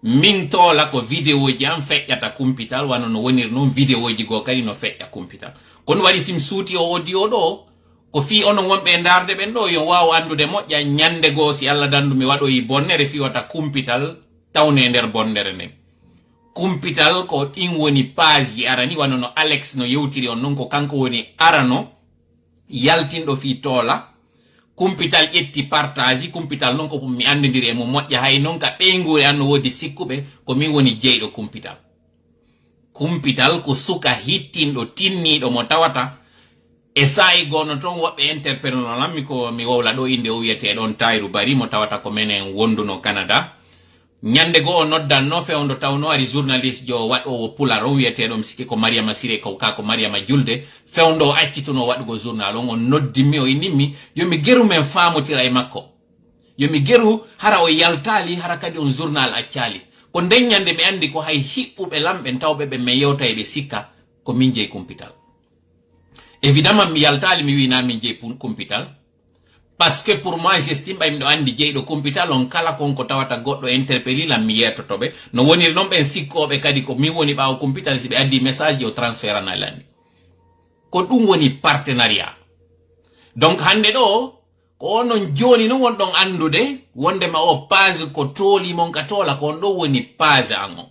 min tola ko vidéo ji am feƴƴata kumpital wano no woniri noon vidéo ji go kadi no feƴƴa kumpital kono waɗi sim suuti o audio ɗo ko fi onon wonɓe darde ɓen ɗo yo waw andude moƴƴa ñande goo si Allah dandu mi waɗoyi bonnere fiwata kumpital tawne nder bonnere nden kumpital ko ɗin woni page ji arani wano no Alex no yewtiri on non ko kanko woni arano yaltinɗo fi tola kumpital ƴetti partage kumpital non ko mi andidiri e mo moƴƴa hay non ka ɓeygure an no wodi sikkuɓe ko min woni jeyɗo kumpital ko suka hittinɗo tinniɗo mo tawata e sai gono ton woɓɓe interpellano lammi ko mi wowla ɗo inde o wiyete ɗon Tahirou Barry mo tawata ko menen wonduno Canada nyande go o noddanno fewndo tawno ari journaliste jo waɗowo pular on wiyeteɗo mi sikki ko Mariama Siré ka ko Mariama Julde fewndo o accituno waɗugo journal on noddimi o inimmi yomi geru men famotira e makko yomi geru hara o yaltali hara kadi on journal accali ko nden nyande mi andi ko hay hiɓɓuɓe lamɓe tawɓe ɓe me yewta e ɓe sikka ko min jeyi kumpital évidemment mi yaltali mi wina min jeyi kumpital parce que pour moi j'estime ɓay miɗo andi jeyɗo kumpital on kala konko tawata goɗɗo interpellilam mi yettotoɓe no woniri noon ɓen sikkoɓe kadi ko min woni ɓawo kumpital si ɓe addi message o transfert analandi ko ɗum woni partenariat donc hande ɗo ko onon joni non wonɗon andude wondema o page ko tooli mon ka toola ko on ɗo woni page an o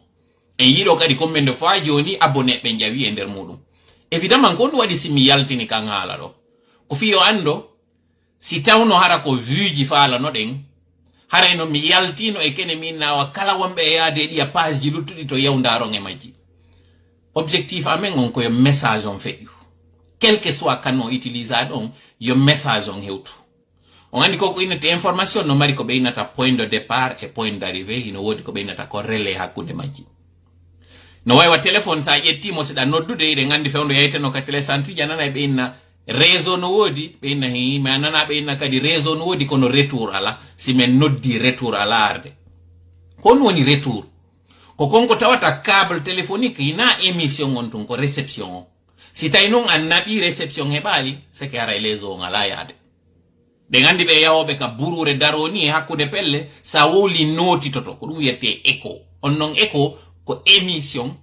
en yiɗo kadi combien de fois joni abonné ɓe jawi e nder muɗum évidemment ko ɗum waɗi simi yaltini kan haala ɗo ko fiyo ando si tawno hara ko vuji falano ɗen harayno mi yaltino e kene min nawa kala wonɓe e yaade e ɗiya page ji luttuɗi to yewdaron e majji objectif amen on koyo message on feƴƴu quel que soit kano utilisa ɗon yo message on hewtu on andi koko innete information no mari ko ɓe innata point de départ et point d'arrivée ino wodi ko ɓe innata ko relais hakkunde majji no waywa téléphone sa ƴettimo seɗa noddude eɗen andi fewndo yayteno ka télécentre janana ɓe inna réseau no wodi ɓe inna hi mais nana ɓe inna kadi réseau no wodi kono retour ala si men noddi retour ala arde kon woni retour ko konko tawata câble téléphonique ina émission on tun ko réception o si tawi noon an naɓi réception heɓali seke haray les on ala yaade ɓe gandi ɓe yawoɓe ka burure daroni e hakkude pelle sa wowli notitoto ko ɗum wiyete écho on noon écho ko émission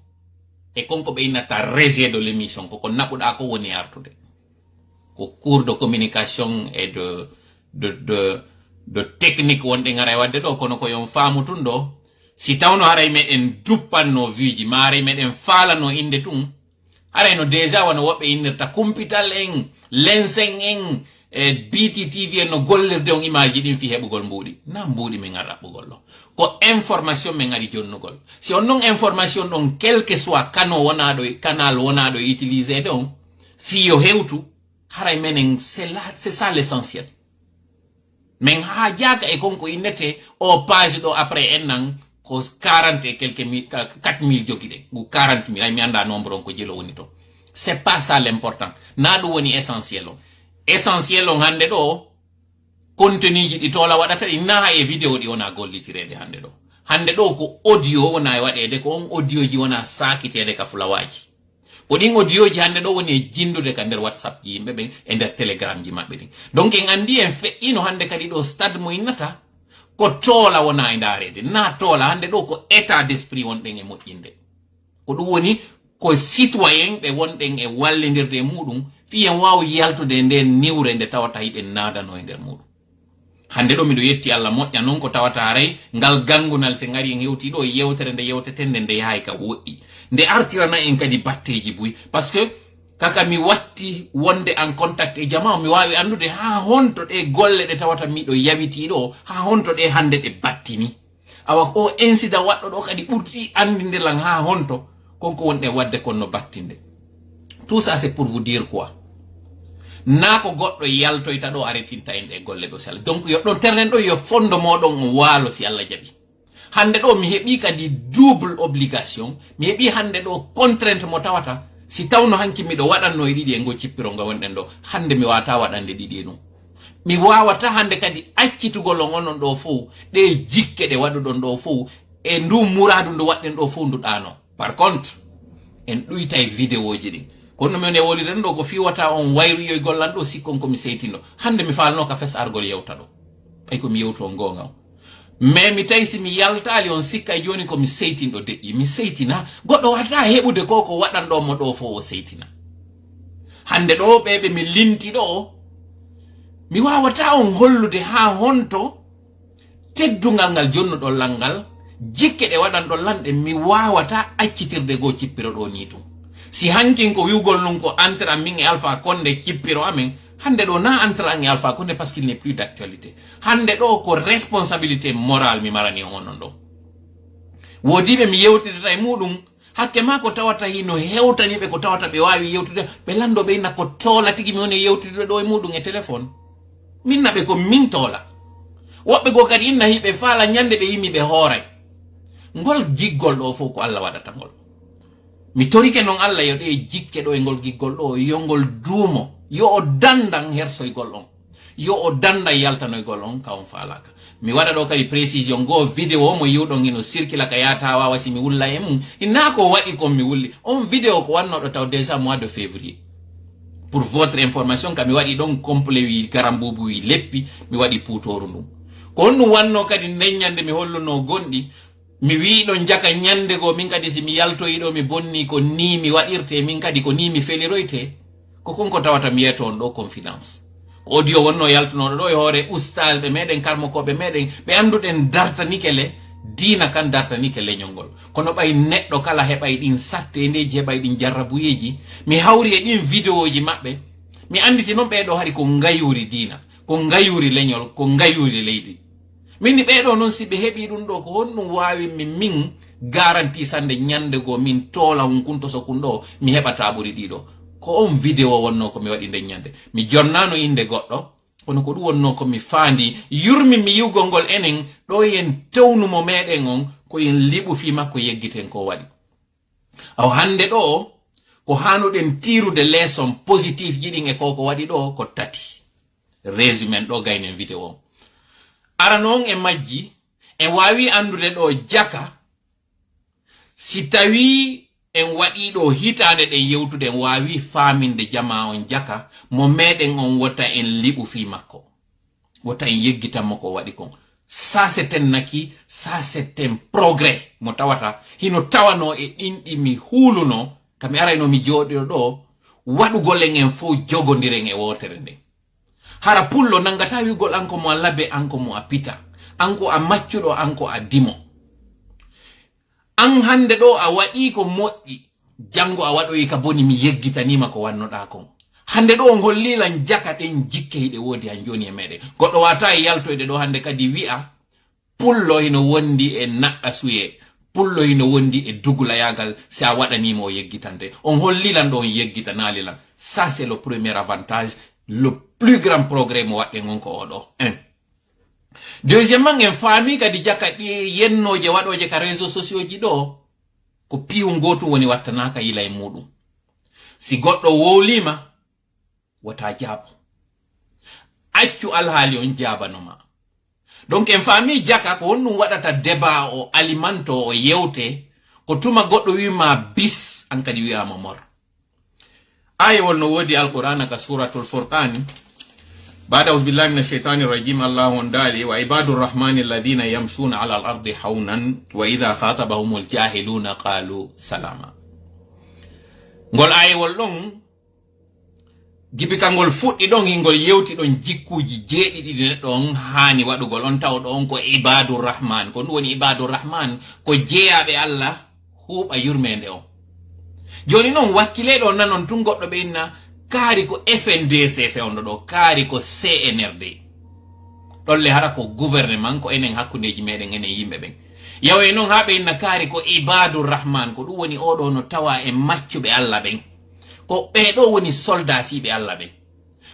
e konko ɓe innata rejet de l'émission koko naɓuɗa ko woni artude ko cours de communication et de technique wonɗe gara e wadde ɗo kono ko yon faamu tun ɗo si tawno haray meɗen duppanno viji ma haray meɗen falano inde tun harayno déjà wono woɓɓe innirta kumpital en lensen en BTTV en no gollirde on image ji ɗin fi heɓugol mbuuɗi na mbuuɗi min ar ɗaɓɓugol ɗo ko information min ari jonnugol si on non information ɗon quel que soit canal wonaɗo utilisé ɗon fiyo hewtu haray menen c'est ça l'essentiel men ha jaga e konko innete o page ɗo après en nan ko 40 et quelques mille 4000 jogi ɗe ngu 40 000 ay mi anda nombre on ko jelo woni to c'est pas ça l'important na ɗum woni essentiel on essentiel on hande ɗo contenu ji ɗi tola waɗata ɗi na e vidéo ɗi wona gollitirede hande ɗo ko audio wona e waɗede ko on audio ji wona sakitede ka fulawaji ko ɗin audio ji hande ɗo woni e jindude ka nder whatsapp ji yimɓe ɓen e nder telegram ji maɓɓe ɗin donc en andi en feƴƴino hande kadi ɗo stade mo innata ko toola wona e darede na toola hande ɗo ko état d'esprit wonɗen e moƴƴinde ko ɗum woni ko citoyen ɓe wonɗen e wallidirde e muɗum fiyen wawi yaltude nde niwre nde tawata hiɗen nadano e nder muɗum hande ɗo miɗo yetti Allah moƴƴa noon ko tawata haray ngal gangunal se ngari en hewti ɗo yewtere nde yewtetende nde yahay ka woɗɗi nde artirana en kadi batteji buy par ce que kaka mi watti wonde en contact e jama mi wawi andude ha honto ɗe golle ɗe tawata miɗo yawiti ɗo ha honto ɗe hande ɗe battini awa o incident waɗɗo ɗo kadi ɓurti andindelan ha honto konko wonɗe wadde konno battinde tout ça c'est pour vous dire quoi na ko goɗɗo yaltoyta ɗo aretinta en ɗe golle ɗo si Allah donc yo ɗon ternen ɗo yo fondo moɗon o waalo si Allah jaɓi hande ɗo mi heɓi kadi double obligation mi heɓi hande ɗo contrainte mo tawata si tawno hanki miɗo waɗanno e ɗiɗi e ngo cippiro nga wonɗen ɗo hande mi wawata waɗande ɗiɗi e ɗum mi wawata hande kadi accitugol on onon ɗo fof ɗe jikke ɗe waɗuɗon ɗo fof e ndu muradu ndu waɗɗen ɗo fof ndu ɗano par contre en ɗuyta e vidéo ji ɗin kono min e woliren ɗo ko fiwata on wayruyoy gollan ɗo sikkon komi seytino hande mi falno ka fes argol yewta ɗo ay komi yewto on gonga mais mi tawi si mi yaltali on sikka joni komi seytinɗo deƴƴi mi seytina goɗɗo wata heɓude ko ko waɗanɗo mo ɗo fo o seytina hande ɗo ɓeɓe mi linti ɗo mi wawata on hollude ha honto teddungal ngal jonnuɗo langal jikke ɗe waɗanɗo lanɗe mi wawata accitirde go cippiro ɗo ni tum si hankin ko wiwgol nun ko entre amin e Alpha Condé cippiro amen hande ɗo na entre an e Alpha Condé parce qu'il n'est plus d'actualité hande ɗo ko responsabilité morale mi marani on onon ɗo wodiɓe mi yewtidata e muɗum hakke ma ko tawata hino hewtani be ko tawata be wawi yewtude be lando be na ko tola tigi mi woni yewtude do e mudum e téléphone minna be ko min tola wobbe go kadi inna hibe faala nyande be yimi be hooray ngol giggol do fo ko Allah wadata ngol mi torike non Allah yo de jikke do e ngol giggol do yongol duumo yo o dandan hersoy gol on yo o danda yaltanoy gol on ka on faalaka mi wada do kadi précision go vidéo mo yudo ngino circula ka yata wawa si mi wulla e mum ina ko wadi ko mi wulli on vidéo ko wanno do taw déjà mois de février pour votre information ka mi wadi don complet wi garambubu wi leppi mi wadi putoru ndum ko on wanno kadi nenyande mi holluno gondi mi wi don jaka nyande go min kadi si mi yalto yido mi bonni ko ni mi wadirte min kadi ko ni mi feliroyte ko konko tawata mi yeto on do confidence audio wonno yaltuno do e hore oustaz be meden karmo ko be meden be anduden darta nikele dina kan darta nikele nyongol kono bay neddo kala hebay din satte ndeji hebay din jarrabuyeji mi hawri e din videoji mabbe mi anditi non be do hari ko ngayuri dina ko ngayuri lenyol ko ngayuri leydi minni be do non sibe hebi dum do ko wonno wawi min garanti sande nyande go min tola hunkunto so kundo mi hebata buri dido ko on vidéo wonno ko mi wadi nde nyande mi jonnano inde goddo kono ko du wonno ko mi fandi yurmi mi yugongol enen do yen tewnu mo meden on ko yen libu fi makko yeggiten ko wadi aw hande do ko hanuden tirude lesson positif jidin e ko wadi do ko tati résumé do gaynen vidéo aranon e majji en wawi andude do jaka si tawi en waɗi ɗo hitande ɗen yewtude en wawi faminde jama on jaka mo meɗen on wota en liɓu fi makko wota en yeggitanmo ko waɗi kon ça c'est un naki ça c'est un progrès mo tawata hino tawano e ɗinɗi mi huluno kami arayno mi joɗiro ɗo waɗugol en fo jogodiren e wotere nden hara pullo nangata wigol anko mo a labe anko mo a pita anko a maccuɗo anko a dimo an hande do a waɗi ko moƴƴi jango a waɗoyi ka boni mi yeggitanima ko wannoɗa kon hande do gollilan jakaten jikkeyɗe wodi han joni e meɗen goɗɗo wata e yaltoyde ɗo hande kadi wi'a pullo hino wondi e naɗɗa suye pullo hino wondi e dugulayagal si a waɗanimo o yeggitante on hollilan ɗo on yeggitanalilan ça c'est le premier avantage le plus grand progrès mo waɗɗen on ko oɗo 1 deuxièmement en famille kadi jaka ɗi yennoje waɗoje ka réseaux sociaux ji ɗo ko piwu gotu woni wattanaka yila e muɗum si goɗɗo wowlima wata jaabo accu alhaali on jabanoma donc en famille jaka ko wonnum waɗata débat o alimanto o yewte ko tuma goɗɗo wima bis an kadi wiyama mor aya wonno wodi alqur'ana ka suratul furqan بعد أعوذ بالله من الشيطان الرجيم الله اندالي وعباد الرحمن الذين يمشون على الأرض حونا وإذا خاطبهم الجاهلون قالوا سلاما ngol ay wol don gibi kangol fuddi don ngol yewti don jikkuji jeedidi don hani wadugol on taw don ko ibadur rahman ko woni ibadur rahman ko jeyabe Allah huba yurmende o joni non wakkile do nanon tun goddo be inna kaari ko FNDC fewndo do kaari ko CNRD dolle hara ko gouvernement ko enen hakkundeji meden enen yimbe ben yawe non habe inna kaari ko ibadur rahman ko dum woni odo no tawa e maccube Allah ben ko be do woni soldat si be Allah ben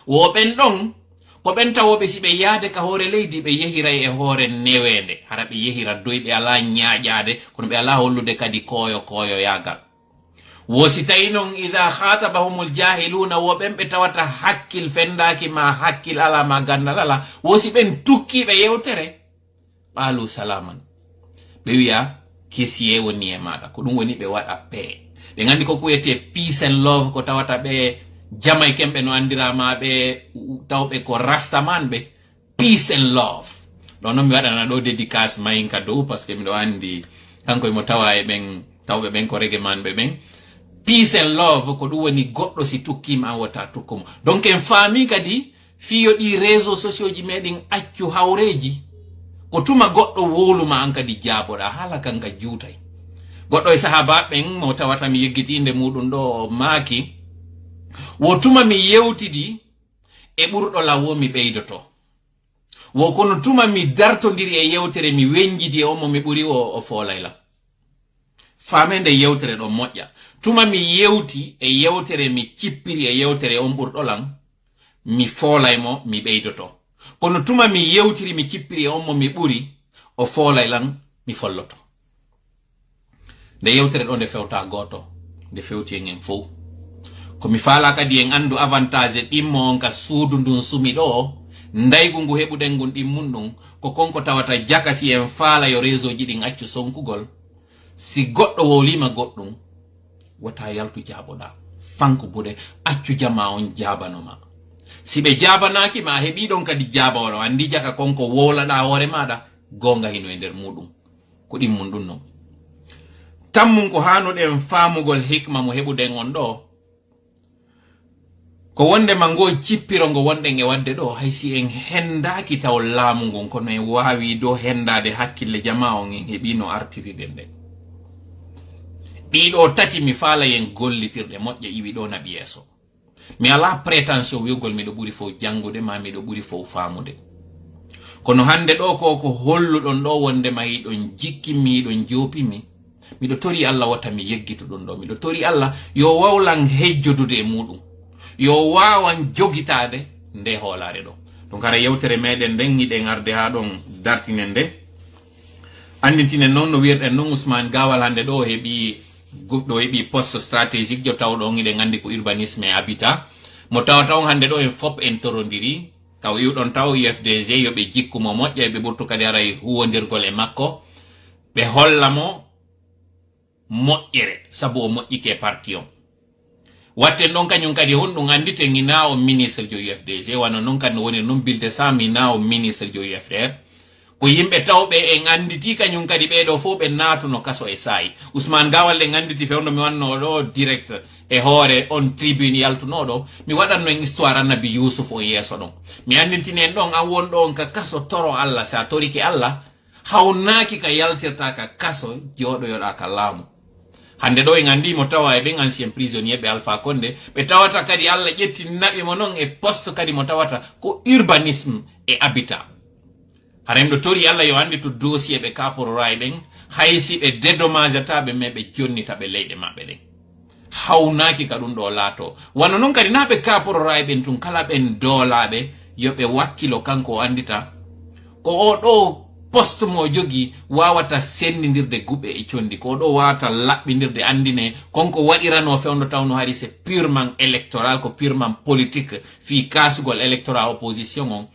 wo ben don ko ben tawobe si be yaade ka hore leydi be yehira e hore newende hara be yehira doybe ala nyaajaade kono be ala hollude kadi koyo yagal wosi taynon idha khatabahumul jahiluna wo bembe tawata hakkil fendaki ma hakkil ala ma gandalala wosi ben tukki be yewtere balu salaman be wiya kisiye woni e mada ko dum woni be wada pe de ngandi ko kuyete peace and love ko tawata be jamay kembe no andirama be tawbe ko rastaman be peace and love don no mi wada na do dédicace mayinka do parce que mi do andi kanko mo tawa e ben tawbe ben ko rege man be ben peace and love ko dum woni goddo si tukkima wata tukkumo donc en famille kadi fiyo di réseaux sociaux ji meden accu hawreji ko tuma goddo woluma an kadi jaboda hala kanga juutay goddo e sahaba ben mo tawata mi yeggitinde mudun do maaki wo tuma mi yewtidi e burdo lawo mi beydoto wo kono tuma mi dartondiri e yewtere mi wenjidi o mo mi buri o folayla famende yewtere ɗo moƴƴa tuma mi yewti e yewtere mi cippiri e yewtere on ɓurɗolan mi foolay mo mi ɓeydoto kono tuma mi yewtiri mi cippiri e on mo mi ɓuri o foolay lan mi folloto nde yewtere ɗo nde fewta goto nde fewti en fof ko mi faala kadi en andu avantage ɗimmo on ka suudu ndun sumi ɗo ndaygu ngu heɓuɗen ngun ɗimmun ɗum ko konko tawata jakasi en faala yo réseau ji ɗin accu sonkugol si goɗɗo wowlima goɗɗum wata yaltu jaaboɗa fanko bude accu jama on jabanoma si ɓe jabanaki ma heɓi ɗon kadi jabawolo andi jaka konko wowlaɗa hoore maɗa gonga hino e nder muɗum ko ɗimmun ɗum non tammum ko hanuɗen famugol hikma mo heɓuɗen on ɗo ko wonde ma ngo cippiro ngo wonɗen e wadde ɗo haysi en hendaki taw laamu ngon kono en wawi do hendade hakkille jama on en heɓi no artiriɗen ɗen ɗiɗo tati mi faala yen gollitirɗe moƴƴe iwi ɗo naɓi yeeso mi ala prétention wiugol miɗo ɓuri fof jangude ma miɗo ɓuri fof famude kono hande ɗo ko holluɗon ɗo wonde ma yiɗon jikkimi yiɗon jopimi miɗo tori Allah wata mi yeggitu ɗum ɗo miɗo tori Allah yo wawlan hejjodude e muɗum yo wawan jogitade nde hoolare ɗo ɗum kara yewtere meɗen nden yiɗen arde ha ɗon dartinen nde andintinen noon no wirɗen noon Ousmane Gawal hande ɗo heɓi poste stratégique jo tawɗo on iɗen andi ko urbanisme et habitat mo tawata on hande ɗo en fop en torodiri taw iwɗon taw UFDG yoɓe jikkumo moƴƴa e ɓe ɓurtu kadi ara e huwodirgol e makko ɓe holla mo moƴƴere sabu o moƴƴike parti on watten ɗon kañum kadi honɗum anditen ina o ministre jo UFDG wano noon kadi no woni noon bilde sam ina o ministre jo UFR ko yimɓe tawɓe en anditi kañum kadi ɓeɗo fof ɓe natuno kaso e saayi Ousmane Gawal en anditi fewno mi wanno ɗo direct e hoore on tribune yaltunoɗo mi waɗanno en histoire annabi Yusuf o yeeso ɗon mi andintini en ɗon an wonɗo on ka kaso toro Allah sa torike Allah hawnaki ka yaltirta ka kaso joɗoyoɗa ka laamu hande ɗo en andimo tawa e ɓen ancien prisonnier ɓe Alpha Condé ɓe tawata kadi Allah ƴetti naɓi mo noon e poste kadi mo tawata ko urbanisme et habitat hara en ɗo tori Allah yo andi to dossier ɓe kaporora e ɓen haysi ɓe dédommageataɓe mais ɓe jonnitaɓe leyɗe maɓɓe ɗen hawnaki ka ɗum ɗo laato wano noon kadi na ɓe kaporora e ɓen tun kala ɓen doolaɓe yoɓe wakkilo kanko o andita ko o ɗo poste mo jogi wawata sendidirde guɓe e condi ko ɗo wawata laɓɓidirde andine konko waɗirano fewno tawno hari c'est purement électoral ko purement politique fi kasugol électoral opposition on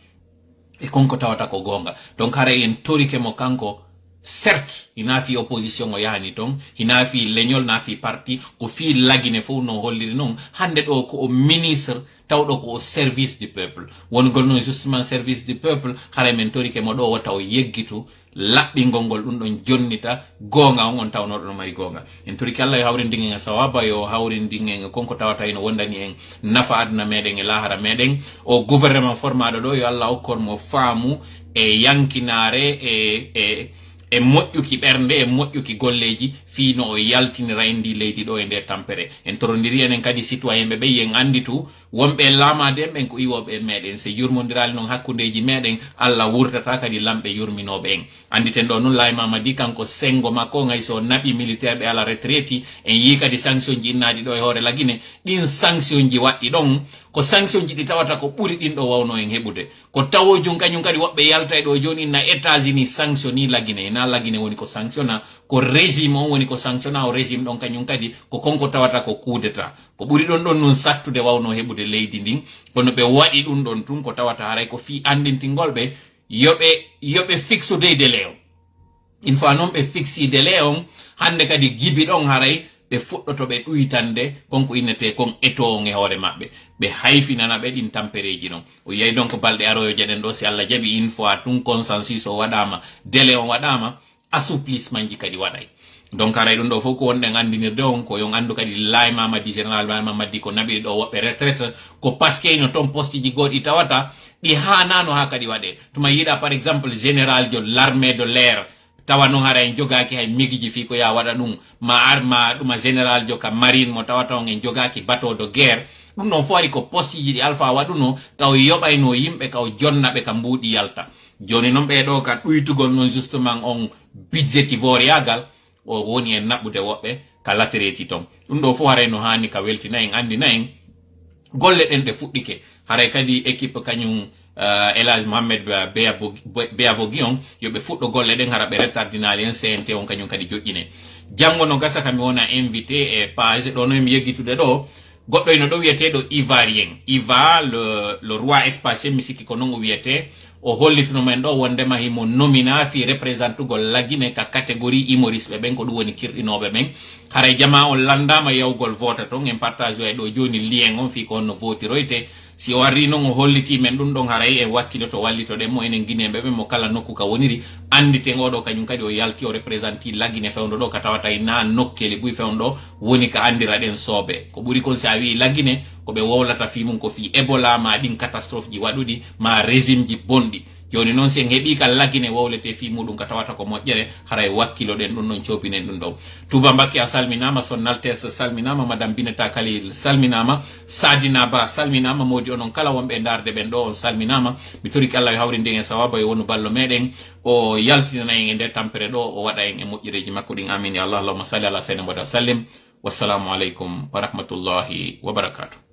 e konko tawata ko gonga donc hara en torike mo kanko certes ina fi opposition o yahani ton ina fi leñol na fi parti ko fi lagine fof no holliri noon hande ɗo ko o ministre tawɗo ko o service du peuple wongol noon justement service du peuple hara men torike mo ɗo wata o yeggitu laɓɓingol ngol ɗum ɗon jonnita gonga on tawnoɗo no mari gonga en toriki Allah yo hawrindin en sawaba yo hawrindin en konko tawata ino wondani en nafa aduna meɗen e lahara meɗen o gouvernement formaɗo ɗo yo Allah hokkor mo faamu e yankinare e moƴƴuki ɓernde e moƴƴuki golleji fi no o yaltinira indi leydi ɗo e nder tampere en torondiri enen kadi citoyen ɓe ɓey en anditu wonɓe laamade ɓen ko iwoɓe meɗen so yurmodirali noon hakkudeji meɗen Allah wurtata kadi lamɓe yurminoɓe en anditen ɗo noon Laye Mamadi kanko sengo makko ngay so naɓi militaire ɓe ala retraite en yi kadi sanction ji innaɗi ɗo e hoore lagine ɗin sanction ji waɗɗi ɗon ko sanction ji ɗi tawata ko ɓuri ɗin ɗo wawno en heɓude ko tawojum kañum kadi woɓɓe yalta e ɗo joni na États-Unis sanctionni lagine na lagine woni ko sanctionna ko régime on woni ko sanctionna o régime ɗon kañum kadi ko konko tawata ko coup d'état ko ɓuri ɗon ɗon nun sattude wawno heɓude leydi ndin kono ɓe waɗi ɗum ɗon tun ko tawata haray ko fi andintingol ɓe yoɓe fixude délai on une fois noon ɓe fixi délai on hande kadi gibi ɗon haray ɓe fuɗɗoto ɓe ɗuytande konko innete kon eto on e hoore maɓɓe ɓe hayfinana ɓe ɗin tampereji ɗon o yeyi donc balɗe aroyoje ɗen ɗo si Allah jaɓi une fois tun consensus o waɗama délai on waɗama assouplissement ji kadi waɗay donc haray ɗum ɗo fof ko wonɗen andinirde on ko yon andu kadi Laye Mamadi général Laye Mamadi ko naɓiri ɗo woɓɓe retraite ko parce que no toon poste ji goɗɗi tawata ɗi hanano ha kadi waɗe tuma yiɗa par exemple général jo l'armée de l'air tawa noon hara en jogaki hay migiji fi ko ya waɗa ɗum ma ɗuma général jo ka marine mo tawata on en jogaki bateau de guerre ɗum ɗon fof waɗi ko poste ji ɗi Alpha waɗuno kaw yoɓayno yimɓe kaw jonnaɓe ka mbuuɗi yalta joni noon ɓeɗo ka ɗuytugol noon justement on budgetivore yagal o woni en nabbude woɓɓe ka latereti ton ɗum ɗo fu haray no hani ka weltina en andina en golle ɗen ɗe fuɗɗike haray kadi équipe kañum Elage Mohamed Beavogi on yoɓe fuɗɗo golle ɗen hara ɓe rettardinali en CNT on kañum kadi joƴƴine janggo no gasa kami wona invité e page ɗo no mi yeggitude ɗo goɗɗo eno ɗo wiyeteɗo ivarien iva le roi espacien mi sikki ko non o wiyete o hollitino men ɗo wondema himo nomina fi représentugol lagine ka catégorie humoriste ɓen ko ɗum woni kirɗinoɓe men haray jama on landama yawgol vota ton en partage o e ɗo joni lien on fi ko on no votiroyte si o arri noon o holliti men ɗum ɗon haray e wakkilo to wallitoɗen mo enen guineɓe ɓen mo kala nokku ka woniri anditen oɗo kañum kadi o yalti o représenté lagine fewdo ɗo ka tawata na nokkeli ɓuy fewdo woni ka andira ɗen soobe ko ɓuri kon si a wi lagine koɓe wowlata fi mum ko fi Ebola ma ɗin catastrophe ji waɗuɗi ma régime ji bonɗi joni noon sen heeɓi ka lagine wowlete fi muɗum ka tawata ko moƴƴere haray wakkilo ɗen ɗum ɗon copinen ɗum ɗon Touba Mbacké a salminama Son Altesse salminama madame Bineta Khalil salminama Sadina Ba salminama modi onon kala wonɓe darde ɓen ɗo on salminama mi toriki Allah yo hawri ndin e sawaba e wonu ballo meɗen o yaltinana en e nder tampere ɗo o waɗa en e moƴƴereji makko ɗin amin ya Allah allahumma salli ala sayyidina Muhammad wa sallim wassalamu aleykum wa rahmatullahi wa barakatuh